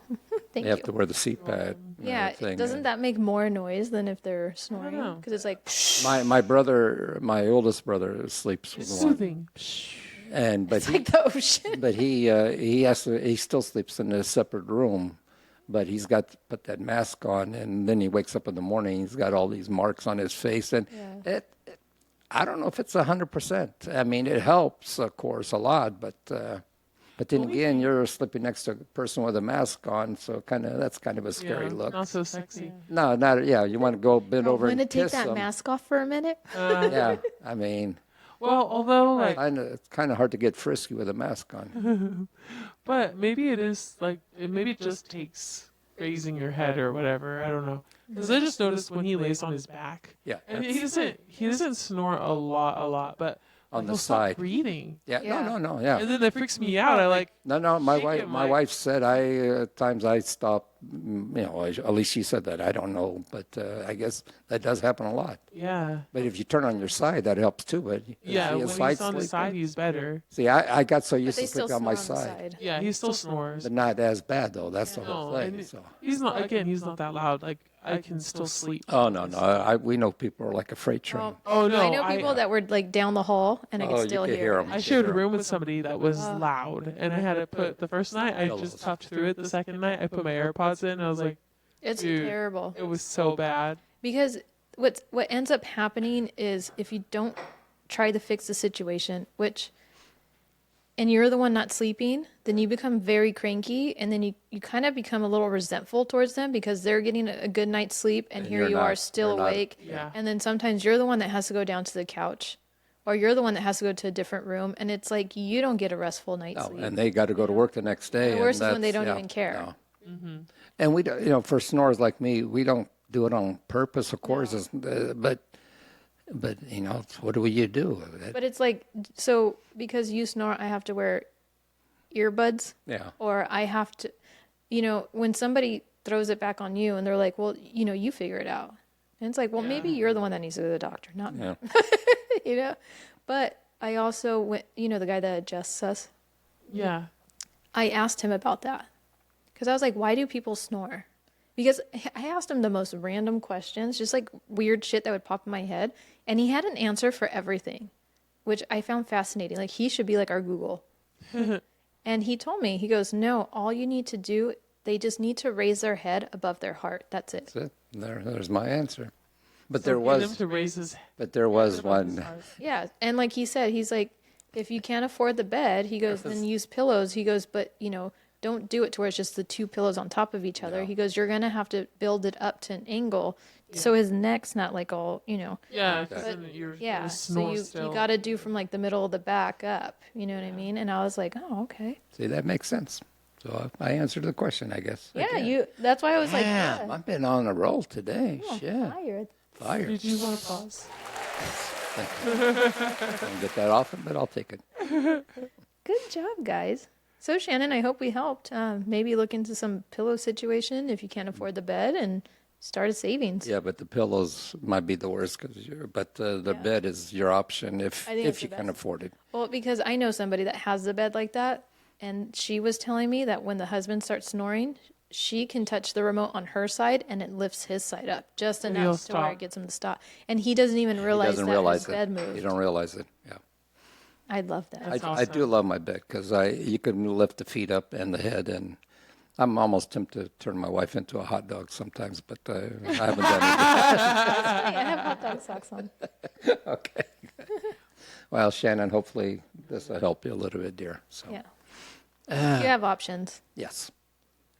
Thank They have you. to wear the CPAP. Yeah, thing. doesn't that make more noise than if they're snoring? know. Because it's like, My brother, my oldest brother, sleeps with one, Soothing. but it's like the ocean. he still sleeps in a separate room, but he's got to put that mask on, and then he wakes up in the morning. He's got all these marks on his face, and I don't know if it's 100%. I mean, it helps, of course, a lot, but then again, you're sleeping next to a person with a mask on, so that's kind of a scary look. Not so sexy. No, not. Yeah, you want to go bend over I'm and going to take kiss that them. mask off for a minute. Yeah, I mean, Well, although like, It's kind of hard to get frisky with a mask on. but maybe it is like maybe it just takes raising your head or whatever. I don't know. Because I just noticed when he lays on his back, Yeah, and he doesn't snore a lot, but on like, the he'll stop side. breathing, Yeah, Yeah. no, yeah. and then that freaks me out. I like No, my shake wife, him, my like- wife said at times I stop. At least she said that. I don't know, but I guess that does happen a lot. yeah. But if you turn on your side, that helps too. But is Yeah, he a when side he's on the sleeper? side, he's better. See, I got so But used they to still sleeping on snore my on the side, side. Yeah, he still snores. but not as bad though. That's the whole No, thing. and So. he's not. Again, he's not that loud. Like I can still sleep. Oh no! We know people are like a freight train. Well, Oh no! I know people that were like down the hall, and I Oh, could you still could hear hear 'em. it. I shared a room with somebody that was loud, and I had to put the first night. I Pillows. just toughed through it. The second night, I put my AirPods in. And I was like, It's Dude. terrible. it was so bad. Because what ends up happening is if you don't try to fix the situation, and you're the one not sleeping, then you become very cranky, and then you kind of become a little resentful towards them because they're getting a good night's sleep, and here you're you are not. still You're not. awake. Yeah. And then sometimes you're the one that has to go down to the couch, or you're the one that has to go to a different room, and it's like you don't get a restful night's No, sleep. and they got to go to work the next day. The and worst is when they that's- don't even care. No. And we don't, for snores like me, we don't do it on purpose, of course. But what do you do? But it's like, so because you snore, I have to wear earbuds. Yeah. Or I have to, when somebody throws it back on you and they're like, well, you figure it out. And it's like, well, maybe you're the one that needs to go to the doctor, not me. Yeah. But I also went, the guy that adjusts us, Yeah. I asked him about that. Because I was like, why do people snore? Because I asked him the most random questions, just like weird shit that would pop in my head. And he had an answer for everything, which I found fascinating. Like, he should be like our Google. And he told me, he goes, no, all you need to do, they just need to raise their head above their heart. That's it. That's it. There's my answer. But So there get him was to raise his one. Yeah. And like he said, he's like, if you can't afford the bed, he goes, then use pillows. He goes, but, don't do it to where it's just the two pillows on top of each other. No. He goes, you're going to have to build it up to an angle so his neck's not like all, Yeah. 'cause then you're Yeah, gonna so snore you still. got to do from like the middle of the back up. You know what I mean? And I was like, oh, okay. See, that makes sense. So I answered the question, I guess. Yeah, Again. that's why I was like, Damn, yeah, I've been on a roll today. oh, Shit. fired. Fire. Did you want to pause? Don't get that often, but I'll take it. Good job, guys. So Shannon, I hope we helped. Maybe look into some pillow situation if you can't afford the bed and start a savings. Yeah, but the pillows might be the worst, but the bed is your option if I think it's you the can best. afford it. Well, because I know somebody that has the bed like that, and she was telling me that when the husband starts snoring, she can touch the remote on her side and it lifts his side up just And enough he'll to where stop. it gets him to stop. And he doesn't even He realize doesn't that realize his bed it. moved. You don't realize it. Yeah. I love that. That's I do awesome. love my bed because you can lift the feet up and the head, and I'm almost tempted to turn my wife into a hot dog sometimes, but I haven't done Hey, I have hot dog socks on. it. Okay. Well, Shannon, hopefully this will help you a little bit, dear. So Yeah. You have options. yes,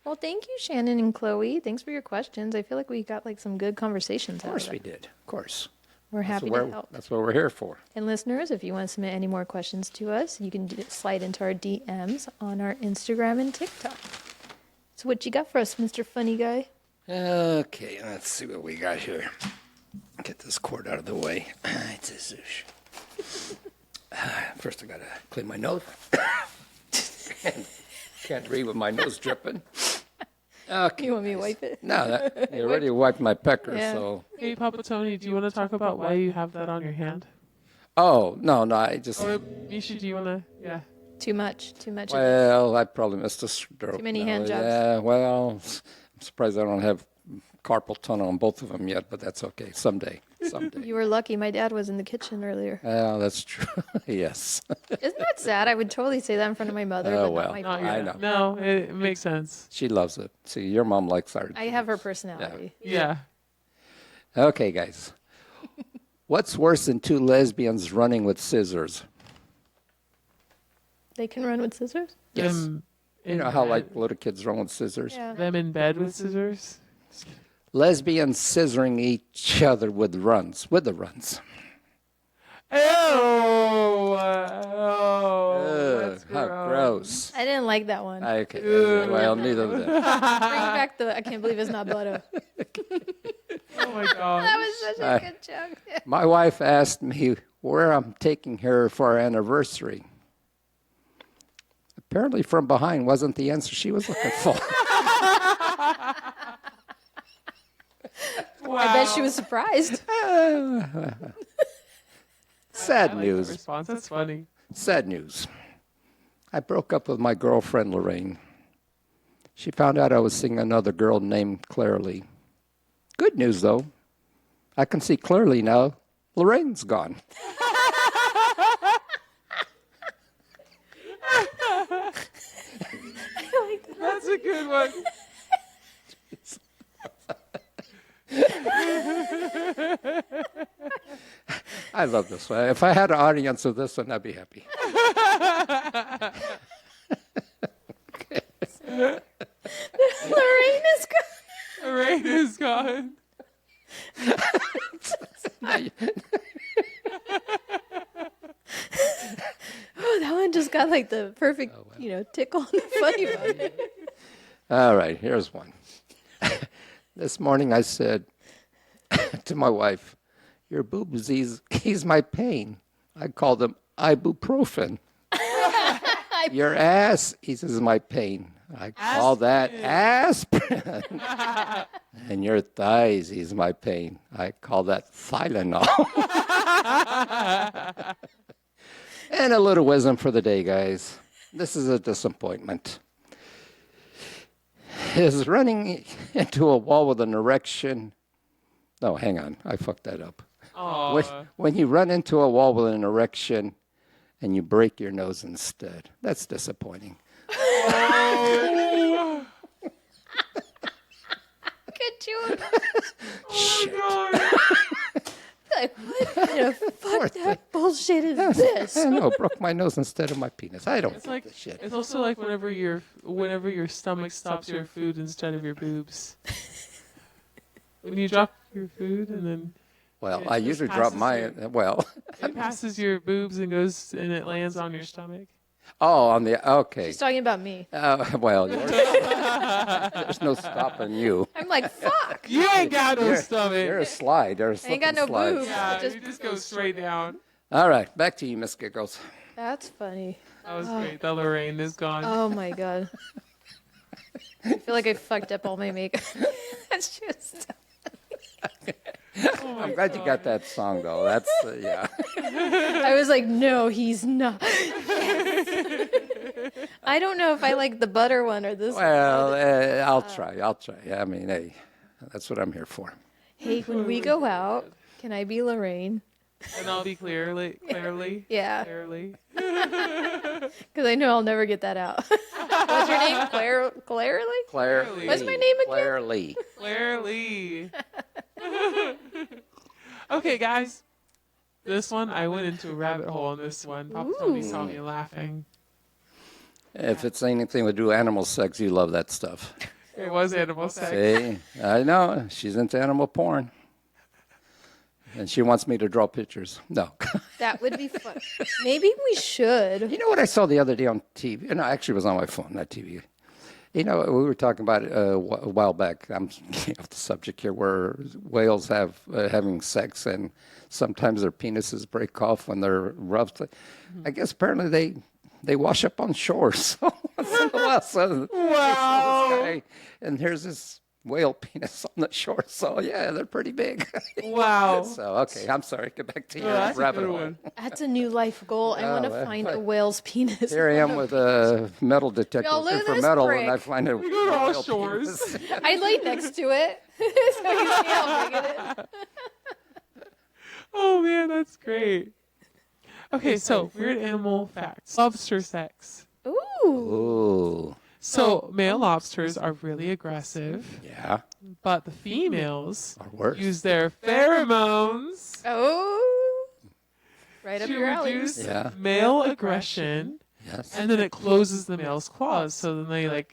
Well, thank you, Shannon and Chloe. Thanks for your questions. I feel like we got like some good conversations of out course of we it. did. Of course. We're happy That's to what help. That's what we're here for. And listeners, if you want to submit any more questions to us, you can slide into our DMs on our Instagram and TikTok. So what you got for us, Mr. Funny Guy? Okay, let's see what we got here. Get this cord out of the way. First, I gotta clean my nose. Can't breathe with my nose dripping. Okay. You want me to wipe it? No, you already wiped my pecker, Yeah. so. Hey, Papa Tony, do you want to talk about why you have that on your hand? Oh, no, I just. Or Misha, do you want to? Yeah. Too much. Too much. of Well, I probably missed a stroke. Too many now. hand jobs. Yeah, well, I'm surprised I don't have carpal tunnel on both of them yet, but that's okay. Someday. this. You were lucky. My dad was in the kitchen earlier. Well, that's true. Yes. Isn't that sad? I would totally say that in front of my mother, Oh, but well. not my Not father. I yet. know. No, it makes sense. She loves it. See, your mom likes art. I have her personality. Yeah. Okay, guys. What's worse than two lesbians running with scissors? They can run with scissors? Yes. Them You in know how bed- like little kids run with scissors? Yeah. them in bed with scissors. Lesbians scissoring each other with the runs. Ew! news. I didn't like that one. Okay. Well, neither of them. Bring back the I can't believe it's not butter. Oh my god. That was such a good joke. My wife asked me where I'm taking her for our anniversary. Apparently, from behind wasn't the answer she was looking for. Wow. I bet she was surprised. Sad I like that news. response. That's funny. Sad news. I broke up with my girlfriend, Lorraine. She found out I was seeing another girl named Claire Lee. Good news, though. I can see clearly now. Lorraine's gone. That's a good one. I love this one. If I had an audience of this one, I'd be happy. Lorraine is gone. Rain is gone. Oh, that one just got like the perfect, tickle on the funny bone. All right, here's one. This morning I said to my wife, your boobs ease my pain. I call them ibuprofen. Your ass eases my pain. I call that aspirin. And your thighs ease my pain. I call that Tylenol. And a little wisdom for the day, guys. This is a disappointment. Is running into a wall with an erection. No, hang on. I fucked that up. When you run into a wall with an erection and you break your nose instead, that's disappointing. Good joke. Like, what kind of fucked up bullshit is this? I know, broke my nose instead of my penis. I don't It's give like a shit. it's also like whenever your stomach stops your food instead of your boobs. When you drop your food and then Well, it I just usually drop passes mine. Well, it passes your boobs and it lands on your stomach. oh, on the okay. She's talking about me. Well, there's no stopping you. I'm like, fuck. You ain't got no You're stomach. a slide. You're a I ain't got no slip and slide. boobs. Yeah, Just you just go straight down. All right, back to you, Miss Giggles. That's funny. That was great. The Lorraine is gone. Oh my god. I feel like I fucked up all my makeup. That's just. I'm glad you got that song, though. That's, yeah. I was like, no, he's not. I don't know if I like the butter one or this Well, one. I'll try. Yeah, I mean, hey, that's what I'm here for. Hey, when we go out, can I be Lorraine? And I'll be clearly. Yeah, Clearly. because I know I'll never get that out. What's your name? Claire Lee? Claire Lee. Lee. What's my name again? Claire Lee. Clearly. Okay, guys. This one, I went into a rabbit hole on this one. Papa Tony saw me laughing. If it's anything to do with animal sex, you love that stuff. It was animal sex. See, I know. She's into animal porn. And she wants me to draw pictures. No. That would be fun. Maybe we should. You know what I saw the other day on TV? No, actually, it was on my phone, not TV. You know, we were talking about it a while back. I'm getting off the subject here, where whales having sex, and sometimes their penises break off when they're roughed. I guess apparently they wash up on shore. So once in a while, so Wow. this guy, and here's this whale penis on the shore. So yeah, they're pretty big. Wow. So okay, I'm sorry. Get back to your That's a rabbit good hole. one. That's a new life goal. I want to well, find a whale's penis. Here I am with a metal detector Y'all, look looking at for this metal, prick. and I find a We go to all whale shores. penis. I lay next to it, so you see how big it is. Oh man, that's great. Okay, so weird animal facts. Lobster sex. Ooh. Ooh, So male lobsters are really aggressive, yeah, but the females or worse. use their pheromones Oh. Right up to your alley. reduce Yeah. male aggression, Yes. and then it closes the male's claws. So then they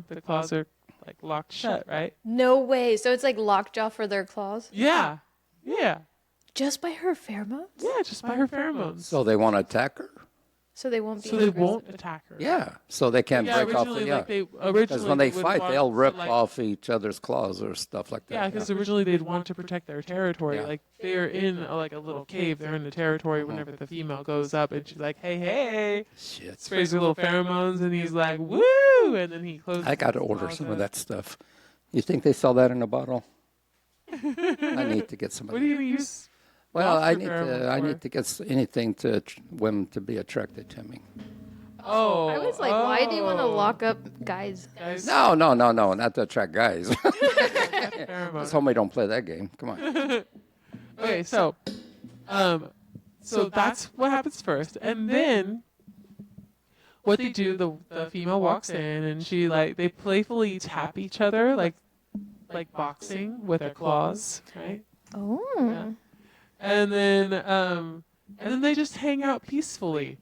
the claws are like locked shut, right? No way. So it's like lockjaw for their claws? Yeah, yeah, Just by her pheromones? yeah. Just by her pheromones. So they want to attack her? So they won't be. So they won't attack her. Yeah, so they can't Yeah, break off the originally, yeah. like they Because originally when they would fight, want they'll to, rip like- off each other's claws or stuff like that. Yeah, because originally they'd want to protect their territory. Yeah. Like they're in like a little cave. They're in the territory. Whenever the female goes up, and she's like, "Hey, hey," Shit. sprays her little pheromones, and he's like, "Woo!" And then he closes. I got to his order claws some up. of that stuff. You think they sell that in a bottle? I need to get some of What that. do you use? Well, I lobster need pheromones to. I for? need to get anything to women to be attracted to me. Oh, I was like, why do you want to lock up guys? Guys, No, not to attract guys. pheromones. Somebody don't play that game. Come on. Okay, so that's what happens first, and then what they do, the female walks in, and they playfully tap each other like boxing with their claws, right? Oh. Yeah. And then they just hang out peacefully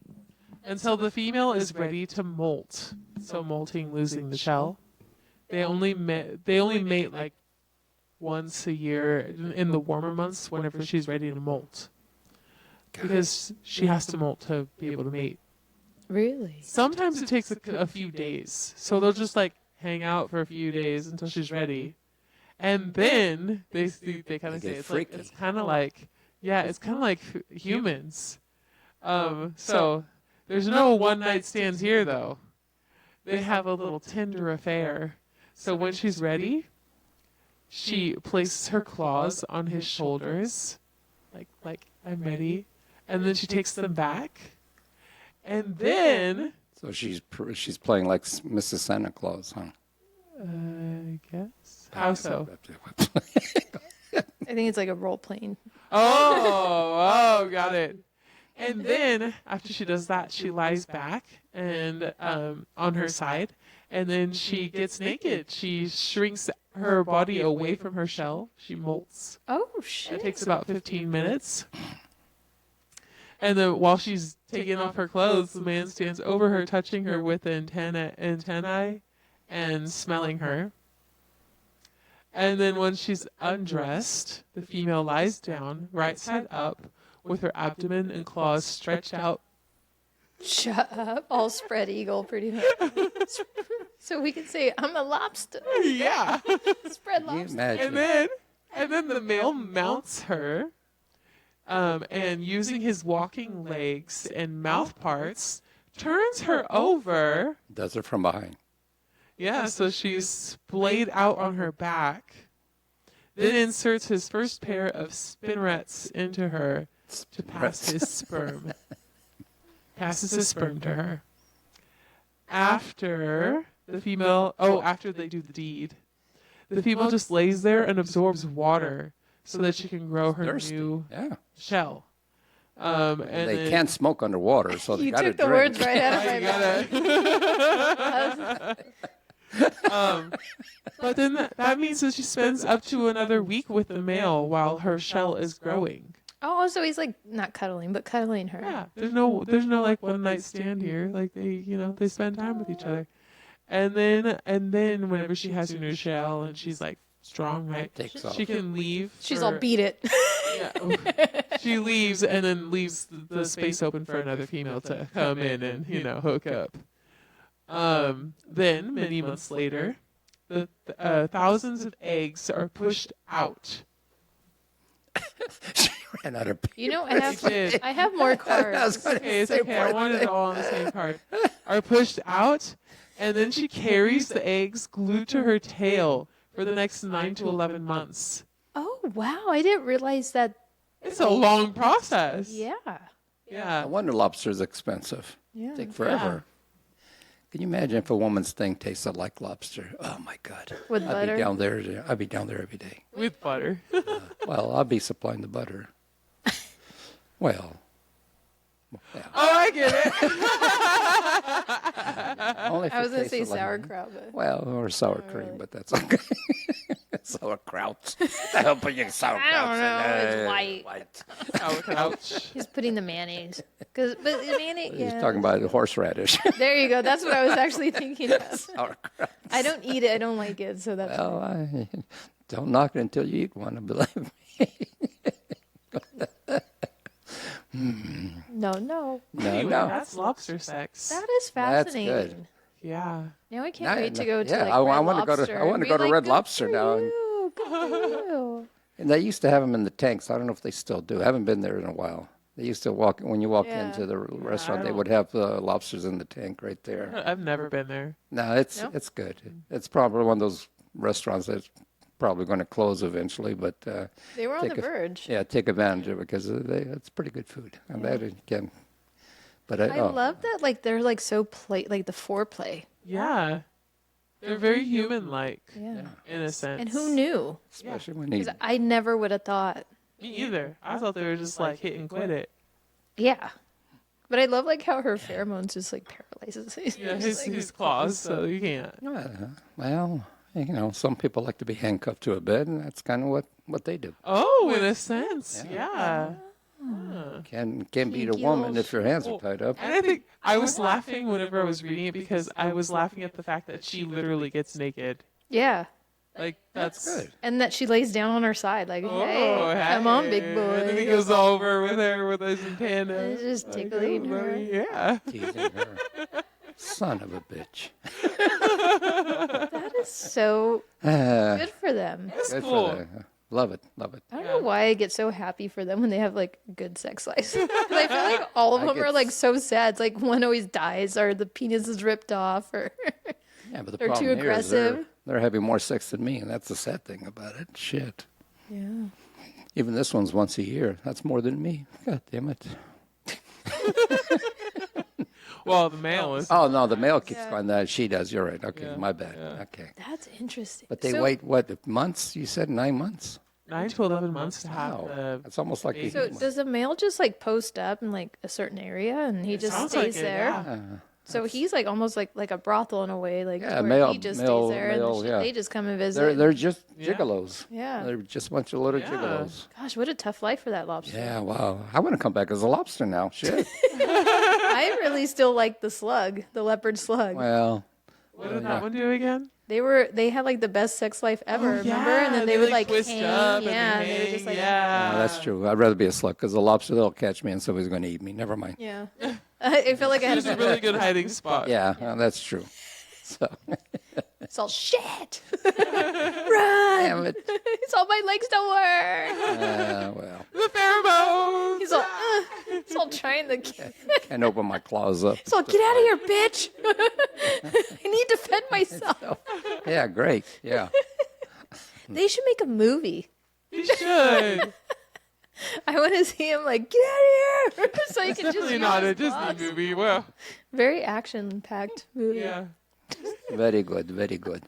until the female is ready to molt. So molting, losing the shell. They only mate like once a year in the warmer months whenever she's ready to molt. Because she has to molt to be able to mate. Really? Sometimes it takes a few days. So they'll just like hang out for a few days until she's ready. And then they kind of They say get it's like freaky. it's kind of like humans. So there's no one night stands here though. They have a little tender affair. So when she's ready, she places her claws on his shoulders, like I'm ready, and then she takes them back, and then So she's playing like Mrs. Santa Claus, huh? I guess how so? I think it's like a role playing. Oh, got it. And then after she does that, she lies back and on her side, and then she gets naked. She shrinks her body away from her shell. She molts. Oh It shit! takes about 15 minutes. And then while she's taking off her clothes, the man stands over her, touching her with the antennae and smelling her. And then when she's undressed, the female lies down, right side up, with her abdomen and claws stretched out. Shut up! All spread eagle, pretty much. So we can say, "I'm a lobster." Yeah. Spread Can you lobster. imagine? And then the male mounts her, and using his walking legs and mouth parts, turns her over. Does it from behind. Yeah, so she's splayed out on her back. Then inserts his first pair of spinnerets into her to pass his sperm. Passes his sperm to her. After after they do the deed, the female just lays there and absorbs water so that she can grow her Thirsty. new Yeah. shell. And They then- can't smoke underwater, so they You got to took the drink. words right out of my You mouth. gotta- But then that means that she spends up to another week with the male while her shell is growing. Oh, so he's like not cuddling, but cuddling her. Yeah, there's no like one night stand here. Like they spend time with each other, and then whenever she has her new shell and she's like strong, right? Takes off. She can leave. She's for- all beat it. Yeah. She leaves and then leaves the space open for another female to come in and hook up. Then many months later, the thousands of eggs are pushed out. She ran out of You know, did. I have more I was cards. gonna Okay, it's say okay. I part wanted of it all on the same card. Are pushed out, and then she carries the eggs glued to her tail for the next 9 to 11 months. Oh wow, I didn't realize that. It's a long process. Yeah. I Yeah. wonder lobster's expensive. Yeah. Take forever. Can you imagine if a woman's thing tasted like lobster? Oh my God. With I'd butter? be down there. I'd be down there every day. With butter. Well, I'll be supplying the butter. Well, yeah. Oh, I get it. Only if I it was gonna say tasted like- sauerkraut, but Well, or sour cream, but that's okay. Sauerkraut. The hell put your sauerkraut I don't in know, there? it's white. Sauerkraut. he's putting the mayonnaise. But the mayonnaise, He's yeah. talking about horseradish. There you go. That's what I was actually thinking of. Sauerkraut. I don't eat it. I don't like it, so that's. Well, don't knock it until you eat one, believe me. No. No, Anyway, no. that's lobster sex. That is That's fascinating. good. Yeah. Now I can't wait to go to yeah, like I Red want to go to. Lobster I want and to be go to like, Red "Good Lobster for now. you, good for you." And they used to have them in the tanks. I don't know if they still do. I haven't been there in a while. They used to walk when you walk Yeah. into the restaurant. I They don't- would have lobsters in the tank right there. I've never been there. No, it's good. It's probably one of those restaurants that's probably going to close eventually, but They were on the take a- verge. yeah, take advantage of it because it's pretty good food. And that again, but I love that. Like they're like so like the foreplay. Yeah. They're very human-like Yeah. in a sense. And who knew? especially when you Because I never would have thought. Me either. I thought they were just like hit and quit it. Yeah. But I love like how her pheromones just like paralyzes. Yeah, his claws, so you can't. well, some people like to be handcuffed to a bed, and that's kind of what they do. Oh, in a sense, yeah. Can't beat a Kinky woman little if your hands are tied up. And I think I was laughing whenever I was reading it because I was laughing at the fact that she literally gets naked. Yeah. Like that's Good. And that she lays down on her side, like, Oh, hey, come on, big hey. And then he boy. goes over with her with his antenna. It's just tickling her. Yeah. Teasing her. Son of a bitch. That is so Good good for them. That's for cool. them. Love it. Love it. I don't know why I get so happy for them when they have like good sex lives. 'Cause I feel like all of I them get are like so sad. It's like one always dies or the penis is ripped off or Yeah, but the They're too problem here is aggressive. they're having more sex than me, and that's the sad thing about it. Shit. yeah. Even this one's once a year. That's more than me. God damn it. Well, the male is. Oh, no, the male keeps Yeah. going. That she does. You're right. Okay, Yeah, my bad. yeah. Okay. That's interesting. But they So- wait, what, months? You said 9 months? 9 to 11 months to have Wow. the. That's almost like baby. So does a male just like post up in like a certain area and he just sounds stays like it, there? yeah. So he's like almost like a brothel in a way, like Yeah, where male- he just male- stays there male, and yeah. they just come and visit. they're just Yeah. gigolos. Yeah. They're just a bunch of little Yeah. gigolos. Gosh, what a tough life for that lobster. Yeah, wow. I want to come back as a lobster now. Shit. I really still like the slug, the leopard slug. Well, What did that one do again? They had like the best sex life ever, Oh, remember? yeah, And then they would like twist hang, up yeah, and they would just like yeah. no, that's true. I'd rather be a slug because the lobster, they'll catch me and somebody's going to eat me. Never mind. yeah. I felt like I had It's a really good hiding spot. Yeah, that's true. So, it's all shit. damn Run! it. It's all my legs don't work. Well, The pheromones. He's all trying to. can't open my claws up. He's all get out of here, bitch. I need to defend myself. Yeah, great. Yeah. They should make a movie. You should. I want to see him like get out of here, so you can just Definitely use not a his Disney claws. movie. Well, Very action-packed movie. yeah. Very good. Very good.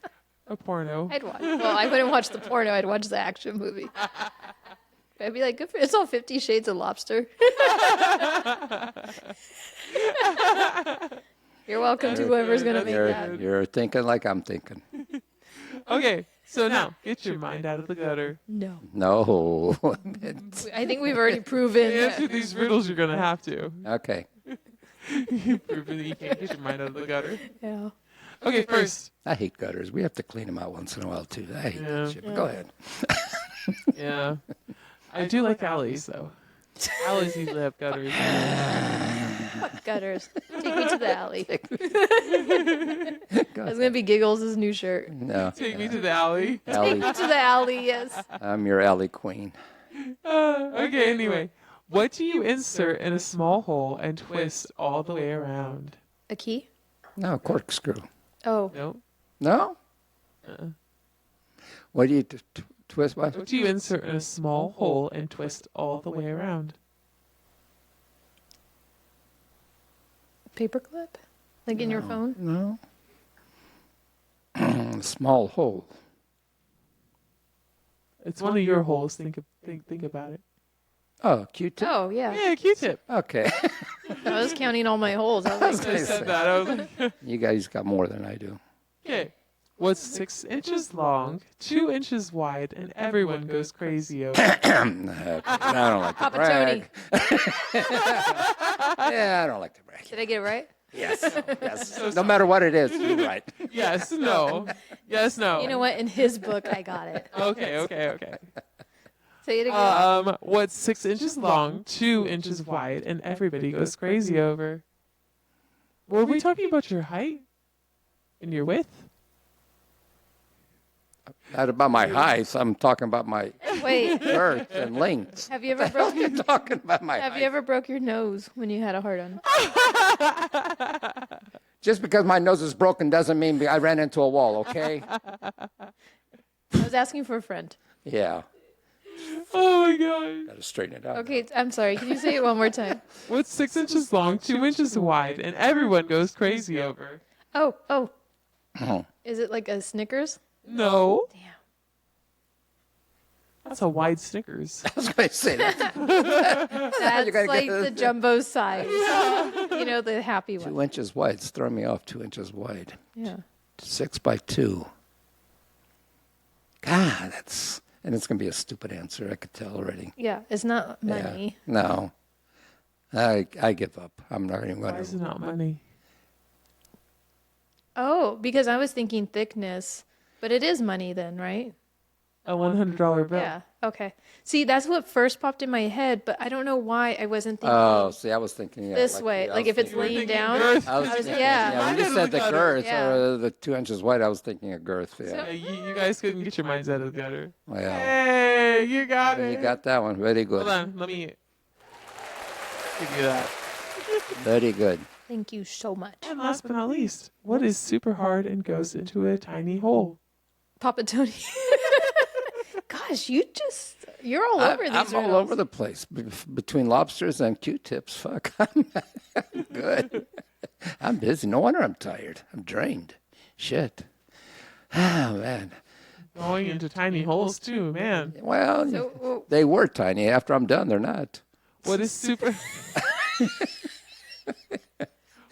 A porno. I'd watch. Well, I wouldn't watch the porno. I'd watch the action movie. I'd be like, good for it's all 50 Shades of Lobster. You're welcome to whoever's gonna make that. You're thinking like I'm thinking. Okay, so now get your mind out of the gutter. No, No. I think we've already proven. To answer these riddles, you're gonna have to. Okay. You've proven that you can't get your mind out of the gutter. Yeah. Okay, first. I hate gutters. We have to clean them out once in a while, too. I hate Yeah. that shit. But go ahead. Yeah. I do like alleys, though. Alleys usually have gutters. Fuck gutters. Take me to the alley. Go That's ahead. gonna be Giggles' new shirt. No. Take me to the alley. Take Alley. me to the alley. Yes. I'm your alley queen. Okay, anyway. What do you insert in a small hole and twist all the way around? A key. No, corkscrew. Oh, No. No? What do you twist? What? What do you insert in a small hole and twist all the way around? paperclip. Like in your phone. No. Small hole. It's one of your holes. Think about it. Oh, Q-tip. Oh yeah. Yeah, Q-tip. Okay. I was counting all my holes. I was like, I said that. I was like, You guys got more than I do. okay. What's 6 inches long, 2 inches wide, and everyone goes crazy over? I don't like to Papa brag. Yeah, I don't like to brag. did I get it right? Yes. Yes. No matter what it is, you're right. Yes, no. Yes, no. You know what? In his book, I got it. Okay. Say it again. What's 6 inches long, 2 inches wide, and everybody goes crazy over? Were we talking about your height and your width? Not about my height. I'm talking about my Wait, girth and length. have you ever broke your I'm talking about my Have height. you ever broke your nose when you had a hard on? Just because my nose is broken doesn't mean I ran into a wall, okay? I was asking for a friend. Yeah. Oh my god. Got to straighten it out. Okay, I'm sorry. Can you say it one more time? What's 6 inches long, 2 inches wide, and everyone goes crazy over? Oh. Oh. Is it like a Snickers? No. Damn. That's a wide Snickers. I was going to say that. That's gotta like get- the jumbo size. You know, the happy one. 2 inches wide. It's throwing me off. 2 inches wide. Yeah. 6 by 2. God, that's... And it's going to be a stupid answer. I could tell already. Yeah, it's not money. Yeah. No. I give up. I'm not even going Why is it to... not money? Oh, because I was thinking thickness, but it is money then, right? A $100 bill. Yeah. Okay. See, that's what first popped in my head, but I don't know why I wasn't thinking Oh, see, I was thinking... Yeah, this way. yeah, I Like was if it's thinking- laying thinking down. girth. I was I was- thinking, yeah. when you Mine said the doesn't girth Yeah. or the 2 inches wide, I was thinking of girth. Yeah. Yeah, you guys couldn't get your minds out of the gutter. Well, Hey, you got it. you got that one. Very good. Hold on, let me give you that. Very good. Thank you so much. And last but not least, what is super hard and goes into a tiny hole? Papa Tony. Gosh, you're all over these I'm all riddles. over the place. Between lobsters and Q-tips, fuck, I'm good. I'm busy. No wonder I'm tired. I'm drained. Shit. Ah, man. Going into tiny holes too, man. Well, So, they were tiny. After I'm done, they're not. What is super?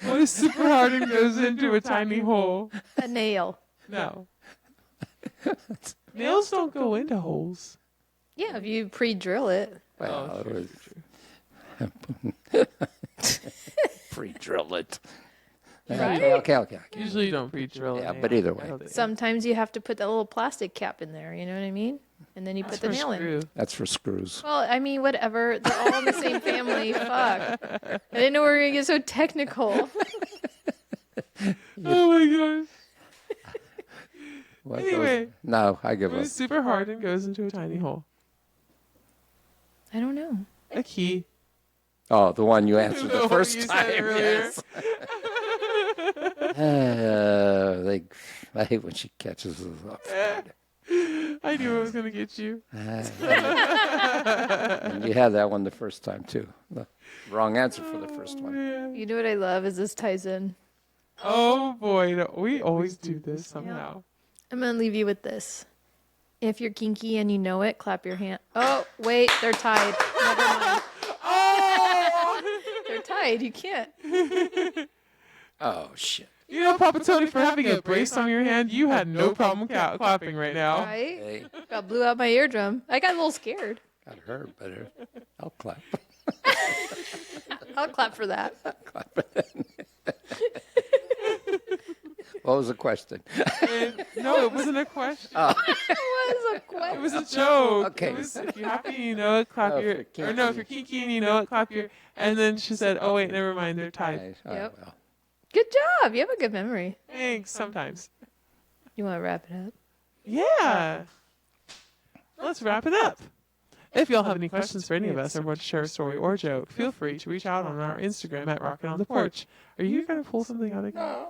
What is super hard and goes into a tiny hole? a nail. No. Nails don't go into holes. Yeah, if you pre-drill it. Well, Oh, it was pre-drill it. Right? Okay. Usually you don't pre-drill a Yeah, nail. but either I way. don't think- Sometimes you have to put that little plastic cap in there, you know what I mean? And then you That's put the for nail in. screw. That's for screws. Well, I mean, whatever. They're all in the same family. Fuck. I didn't know we were going to get so technical. Oh my gosh. What Anyway. No, I give What up. is super hard and goes into a tiny hole? I don't know. A key. Oh, the one you answered The the one first you time. said earlier. Yes. I hate when she catches us up. I knew I was going to get you. And you had that one the first time too. The wrong answer for the first one. Man. You know what I love is this ties in. Oh boy, no, we always do this somehow. I'm going to leave you with this. If you're kinky and you know it, clap your hand. Oh, wait, they're tied. Never mind. Oh! They're tied. You can't. Oh shit. You know, Papa Tony, for having a brace on your hand, you had no problem clapping right now. Right? Hey, Got blew out my eardrum. I got a little scared. got hurt, but I'll clap. I'll clap for that. What was the question? No, it wasn't a question. It was a It question. was a joke. Okay. It was, if you're happy and you know it, clap Oh, if your. you're Or no, if kinky. you're kinky and you know it, clap your. And then she said, "Oh wait, never mind, they're tied." Yep. Well. Good job. You have a good memory. Thanks. Sometimes. You want to wrap it up? Yeah. Let's wrap it up. If y'all have any questions for any of us or want to share a story or joke, feel free to reach out on our Instagram at Rockin' on the Porch. Are you going to pull something out again? No.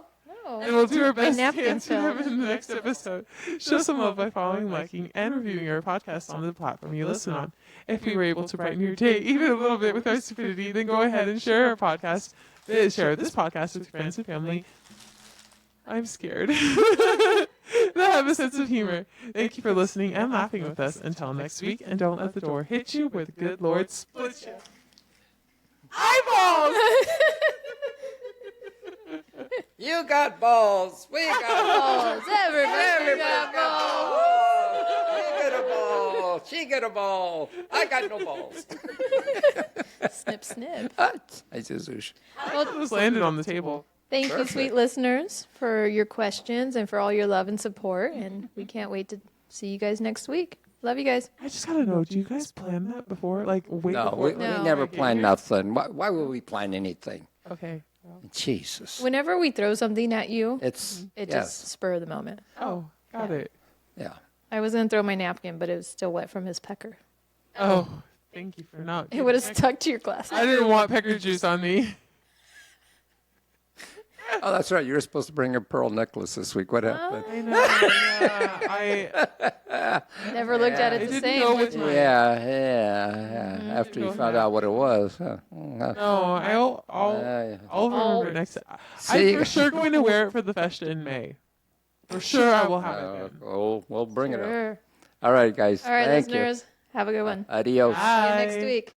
And we'll do our best to napkin answer them fell. in the next episode. Show some love by following, liking, and reviewing our podcast on the platform you listen on. If we were able to brighten your day even a little bit with our stupidity, then go ahead and share our podcast. Share this podcast with your friends and family. I'm scared. That have a sense of humor. Thank you for listening and laughing with us. Until next week, and don't let the door hit you where the good Lord split you. Eyeballs! You got balls. We got balls. Balls. Everybody got balls. You get a ball. She get a ball. I got no balls. Snip, snip. I just It was landed on the table. Thank you, Perfect. sweet listeners, for your questions and for all your love and support. And we can't wait to see you guys next week. Love you guys. I just gotta know. Do you guys plan that before? Like, wait No, before? we No. never Okay, plan you- nothing. Why would we plan anything? Okay. Well, Jesus. Whenever we throw something at you, It's, it yes, just spur of the moment. oh, got Yeah. it. yeah. I was gonna throw my napkin, but it was still wet from his pecker. Oh, thank you for not. It would have giving stuck to your glasses. I didn't want pecker juice on me. Oh, that's right. You were supposed to bring a pearl necklace this week. What happened? I know. Yeah, I Never looked at it it the didn't same. go with my. Yeah. After you Go found ahead. out what it was. Huh? No, I'll remember next. See? I'm for sure going to wear it for the festa in May. For sure, I will have it then. Oh, we'll bring it up. Sure. All right, guys. All right, Thank listeners, have a good one. you. Adios. See you next Bye. week.